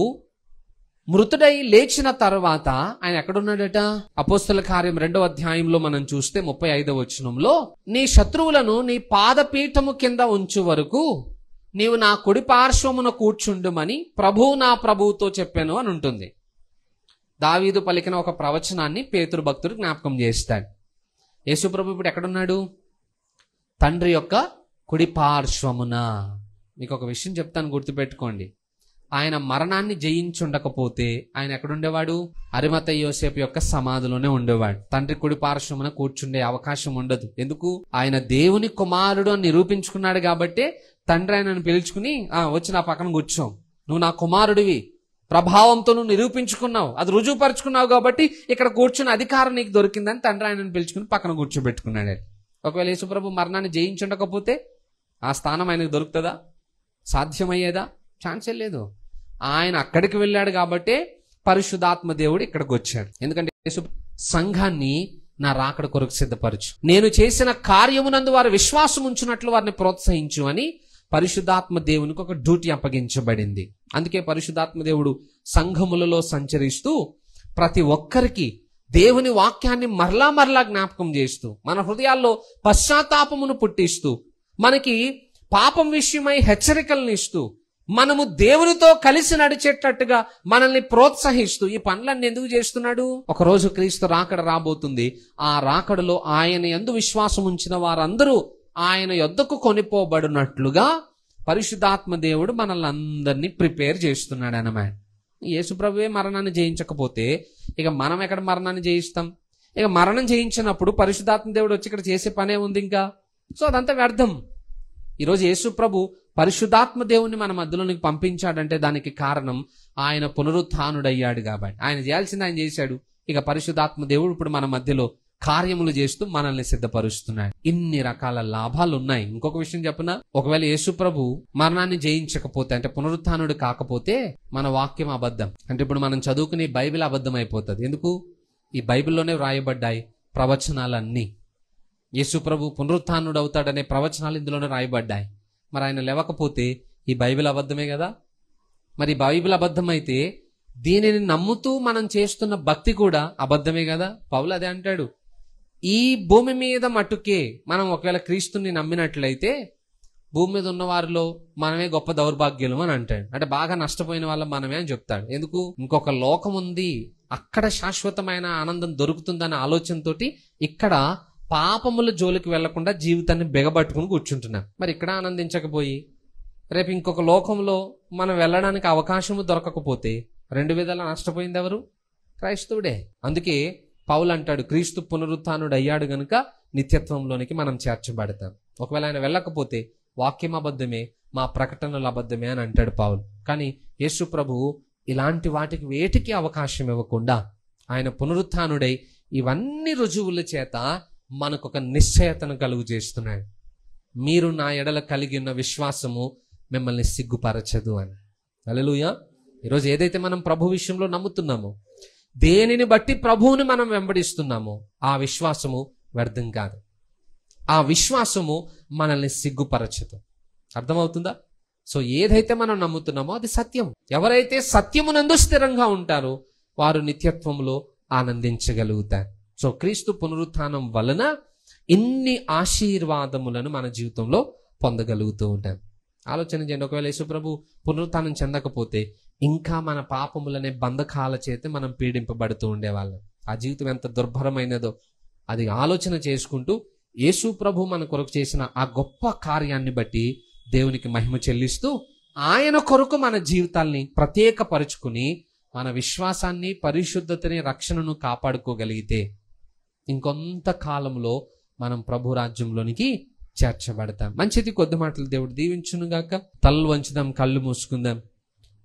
మృతుడై లేచిన తర్వాత ఆయన ఎక్కడున్నాడట? అపోస్తల కార్యం 2వ అధ్యాయంలో మనం చూస్తే 35వ వచనంలో, నీ శత్రువులను నీ పాదపీఠము కింద ఉంచు వరకు నీవు నా కుడి పార్శ్వమున కూర్చుండుమని ప్రభువు నా ప్రభువుతో చెప్పాను అని ఉంటుంది. దావీదు పలికిన ఒక ప్రవచనాన్ని పేతురు భక్తుడు జ్ఞాపకం చేస్తాడు. యేసు ప్రభు ఇప్పుడు ఎక్కడున్నాడు? తండ్రి యొక్క కుడి పార్శ్వమున. మీకు ఒక విషయం చెప్తాను, గుర్తుపెట్టుకోండి. ఆయన మరణాన్ని జయించుండకపోతే ఆయన ఎక్కడుండేవాడు? అరిమతయి యోసేపు యొక్క సమాధిలోనే ఉండేవాడు. తండ్రి కుడి పార్శ్వమున కూర్చుండే అవకాశం ఉండదు. ఎందుకు? ఆయన దేవుని కుమారుడు అని నిరూపించుకున్నాడు కాబట్టి తండ్రి ఆయనను పిలుచుకుని, వచ్చి నా పక్కన కూర్చో, నువ్వు నా కుమారుడివి, ప్రభావంతో నువ్వు నిరూపించుకున్నావు, అది రుజువుపరుచుకున్నావు కాబట్టి ఇక్కడ కూర్చున్న అధికారం నీకు దొరికిందని తండ్రి ఆయనను పిలుచుకుని పక్కన కూర్చోబెట్టుకున్నాడు. ఒకవేళ యేసుప్రభు మరణాన్ని జయించుండకపోతే ఆ స్థానం ఆయనకు దొరుకుతుందా? సాధ్యమయ్యేదా? ఛాన్సే లేదు. ఆయన అక్కడికి వెళ్ళాడు కాబట్టే పరిశుద్ధాత్మ దేవుడు ఇక్కడికి వచ్చాడు. ఎందుకంటే యేసు సంఘాన్ని నా రాకడ కొరకు సిద్ధపరచు, నేను చేసిన కార్యమునందు వారు విశ్వాసం ఉంచినట్లు వారిని ప్రోత్సహించు అని పరిశుద్ధాత్మ దేవునికి ఒక డ్యూటీ అప్పగించబడింది. అందుకే పరిశుద్ధాత్మ దేవుడు సంఘములలో సంచరిస్తూ ప్రతి ఒక్కరికి దేవుని వాక్యాన్ని మరలా మరలా జ్ఞాపకం చేస్తూ, మన హృదయాల్లో పశ్చాత్తాపమును పుట్టిస్తూ, మనకి పాపం విషయమై హెచ్చరికలను ఇస్తూ, మనము దేవునితో కలిసి నడిచేటట్టుగా మనల్ని ప్రోత్సహిస్తూ ఈ పనులన్నీ ఎందుకు చేస్తున్నాడు? ఒకరోజు క్రీస్తు రాకడ రాబోతుంది. ఆ రాకడలో ఆయన యందు విశ్వాసం ఉంచిన వారందరూ ఆయన యొద్దకు కొనిపోబడినట్లుగా పరిశుద్ధాత్మ దేవుడు మనల్ని అందరినీ ప్రిపేర్ చేస్తున్నాడు అన్నమాట. యేసుప్రభువే మరణాన్ని జయించకపోతే ఇక మనం ఎక్కడ మరణాన్ని జయిస్తాం? ఇక మరణం జయించినప్పుడు పరిశుద్ధాత్మ దేవుడు వచ్చి ఇక్కడ చేసే పనే ఉంది ఇంకా. సో అదంతా వ్యర్థం. ఈరోజు యేసు ప్రభు పరిశుద్ధాత్మ దేవుణ్ణి మన మధ్యలోనికి పంపించాడంటే దానికి కారణం ఆయన పునరుత్థానుడయ్యాడు కాబట్టి. ఆయన చేయాల్సింది ఆయన చేశాడు. ఇక పరిశుద్ధాత్మ దేవుడు ఇప్పుడు మన మధ్యలో కార్యములు చేస్తూ మనల్ని సిద్ధపరుస్తున్నాడు. ఇన్ని రకాల లాభాలు ఉన్నాయి. ఇంకొక విషయం చెప్పనా, ఒకవేళ యేసు ప్రభు మరణాన్ని జయించకపోతే, అంటే పునరుత్థానుడు కాకపోతే మన వాక్యం అబద్ధం. అంటే ఇప్పుడు మనం చదువుకునే బైబిల్ అబద్ధం అయిపోతుంది. ఎందుకు? ఈ బైబిల్లోనే వ్రాయబడ్డాయి ప్రవచనాలన్నీ. యేసు ప్రభు పునరుత్థానుడు అవుతాడనే ప్రవచనాలు ఇందులోనే రాయబడ్డాయి. మరి ఆయన లేవకపోతే ఈ బైబిల్ అబద్ధమే కదా. మరి బైబిల్ అబద్ధం అయితే దీనిని నమ్ముతూ మనం చేస్తున్న భక్తి కూడా అబద్ధమే కదా. పౌలు అదే అంటాడు, ఈ భూమి మీద మటుకే మనం ఒకవేళ క్రీస్తుని నమ్మినట్లయితే భూమి మీద ఉన్న వారిలో మనమే గొప్ప దౌర్భాగ్యులు అని అంటాడు. అంటే బాగా నష్టపోయిన వాళ్ళం మనమే అని చెప్తాడు. ఎందుకు? ఇంకొక లోకం ఉంది, అక్కడ శాశ్వతమైన ఆనందం దొరుకుతుందనే ఆలోచనతోటి ఇక్కడ పాపముల జోలికి వెళ్లకుండా జీవితాన్ని బెగబట్టుకుని కూర్చుంటున్నాం. మరి ఇక్కడ ఆనందించకపోయి రేపు ఇంకొక లోకంలో మనం వెళ్ళడానికి అవకాశము దొరకకపోతే 2 విధాలా నష్టపోయింది ఎవరు? క్రైస్తవుడే. అందుకే పౌలు అంటాడు, క్రీస్తు పునరుత్థానుడు అయ్యాడు గనుక నిత్యత్వంలోనికి మనం చేర్చబడతాం. ఒకవేళ ఆయన వెళ్ళకపోతే వాక్యం అబద్ధమే, మా ప్రకటనలు అబద్ధమే అని అంటాడు పౌలు. కానీ యేసు ప్రభువు ఇలాంటి వాటికి వేటికి అవకాశం ఇవ్వకుండా ఆయన పునరుత్థానుడై ఇవన్నీ రుజువుల చేత మనకొక నిశ్చయతను కలుగు చేస్తున్నాడు. మీరు నా ఎడల కలిగి ఉన్న విశ్వాసము మిమ్మల్ని సిగ్గుపరచదు అని. హల్లెలూయా. ఈరోజు ఏదైతే మనం ప్రభు విషయంలో నమ్ముతున్నామో, దేనిని బట్టి ప్రభువుని మనం వెంబడిస్తున్నామో ఆ విశ్వాసము వ్యర్థం కాదు. ఆ విశ్వాసము మనల్ని సిగ్గుపరచదు. అర్థమవుతుందా? సో ఏదైతే మనం నమ్ముతున్నామో అది సత్యం. ఎవరైతే సత్యమునందు స్థిరంగా ఉంటారో వారు నిత్యత్వంలో ఆనందించగలుగుతారు. సో క్రీస్తు పునరుత్థానం వలన ఇన్ని ఆశీర్వాదములను మన జీవితంలో పొందగలుగుతూ ఉంటాం. ఆలోచన చేయండి, ఒకవేళ యేసుప్రభు పునరుత్థానం చెందకపోతే ఇంకా మన పాపములనే బంధకాల చేత మనం పీడింపబడుతూ ఉండేవాళ్ళం. ఆ జీవితం ఎంత దుర్భరమైనదో అది ఆలోచన చేసుకుంటూ యేసు ప్రభు మన కొరకు చేసిన ఆ గొప్ప కార్యాన్ని బట్టి దేవునికి మహిమ చెల్లిస్తూ ఆయన కొరకు మన జీవితాల్ని ప్రత్యేకపరుచుకుని మన విశ్వాసాన్ని, పరిశుద్ధతని, రక్షణను కాపాడుకోగలిగితే ఇంకొంత కాలంలో మనం ప్రభు రాజ్యంలోనికి చేర్చబడతాం. మంచిది, కొద్ది మాటలు దేవుడు దీవించునుగాక. తలలు వంచుదాం, కళ్ళు మూసుకుందాం.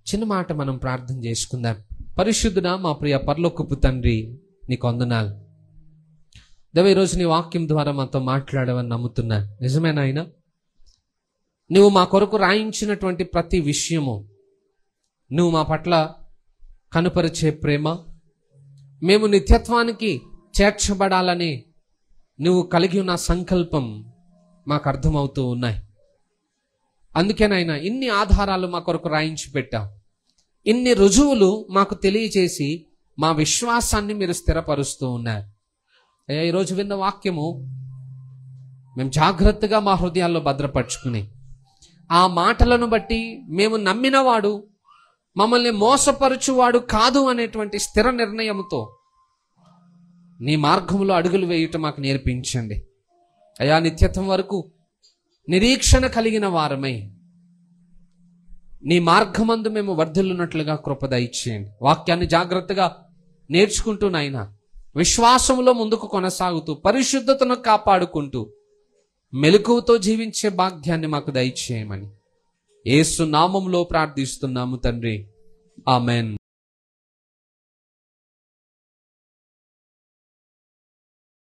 చిన్న మాట మనం ప్రార్థన చేసుకుందాం. పరిశుద్ధుడా మా ప్రియ పరలోకపు తండ్రి, నీకు వందనాలు దేవా. ఈరోజు నీ వాక్యం ద్వారా మాతో మాట్లాడవని నమ్ముతున్నా. నిజమేనాయన, నువ్వు మా కొరకు రాయించినటువంటి ప్రతి విషయము, నువ్వు మా పట్ల కనుపరిచే ప్రేమ, మేము నిత్యత్వానికి చేర్చబడాలని నువ్వు కలిగి ఉన్న సంకల్పం మాకు అర్థమవుతూ ఉన్నాయి. అందుకేనైనా ఇన్ని ఆధారాలు మా కొరకు రాయించి పెట్టావు. ఇన్ని రుజువులు మాకు తెలియచేసి మా విశ్వాసాన్ని మీరు స్థిరపరుస్తూ ఉన్నారు. ఈరోజు విన్న వాక్యము మేము జాగ్రత్తగా మా హృదయాల్లో భద్రపరుచుకుని ఆ మాటలను బట్టి మేము నమ్మినవాడు మమ్మల్ని మోసపరచువాడు కాదు అనేటువంటి స్థిర నిర్ణయంతో నీ మార్గంలో అడుగులు వేయుట మాకు నేర్పించండి అయా. నిత్యత్వం వరకు నిరీక్షణ కలిగిన వారమై నీ మార్గమందు మేము వర్ధిల్లున్నట్లుగా కృప దయచేయండి. వాక్యాన్ని జాగ్రత్తగా నేర్చుకుంటూ నాయన విశ్వాసంలో ముందుకు కొనసాగుతూ పరిశుద్ధతను కాపాడుకుంటూ మెలకువతో జీవించే భాగ్యాన్ని మాకు దయచేయమని యేసు నామములో ప్రార్థిస్తున్నాము తండ్రి. ఆమెన్.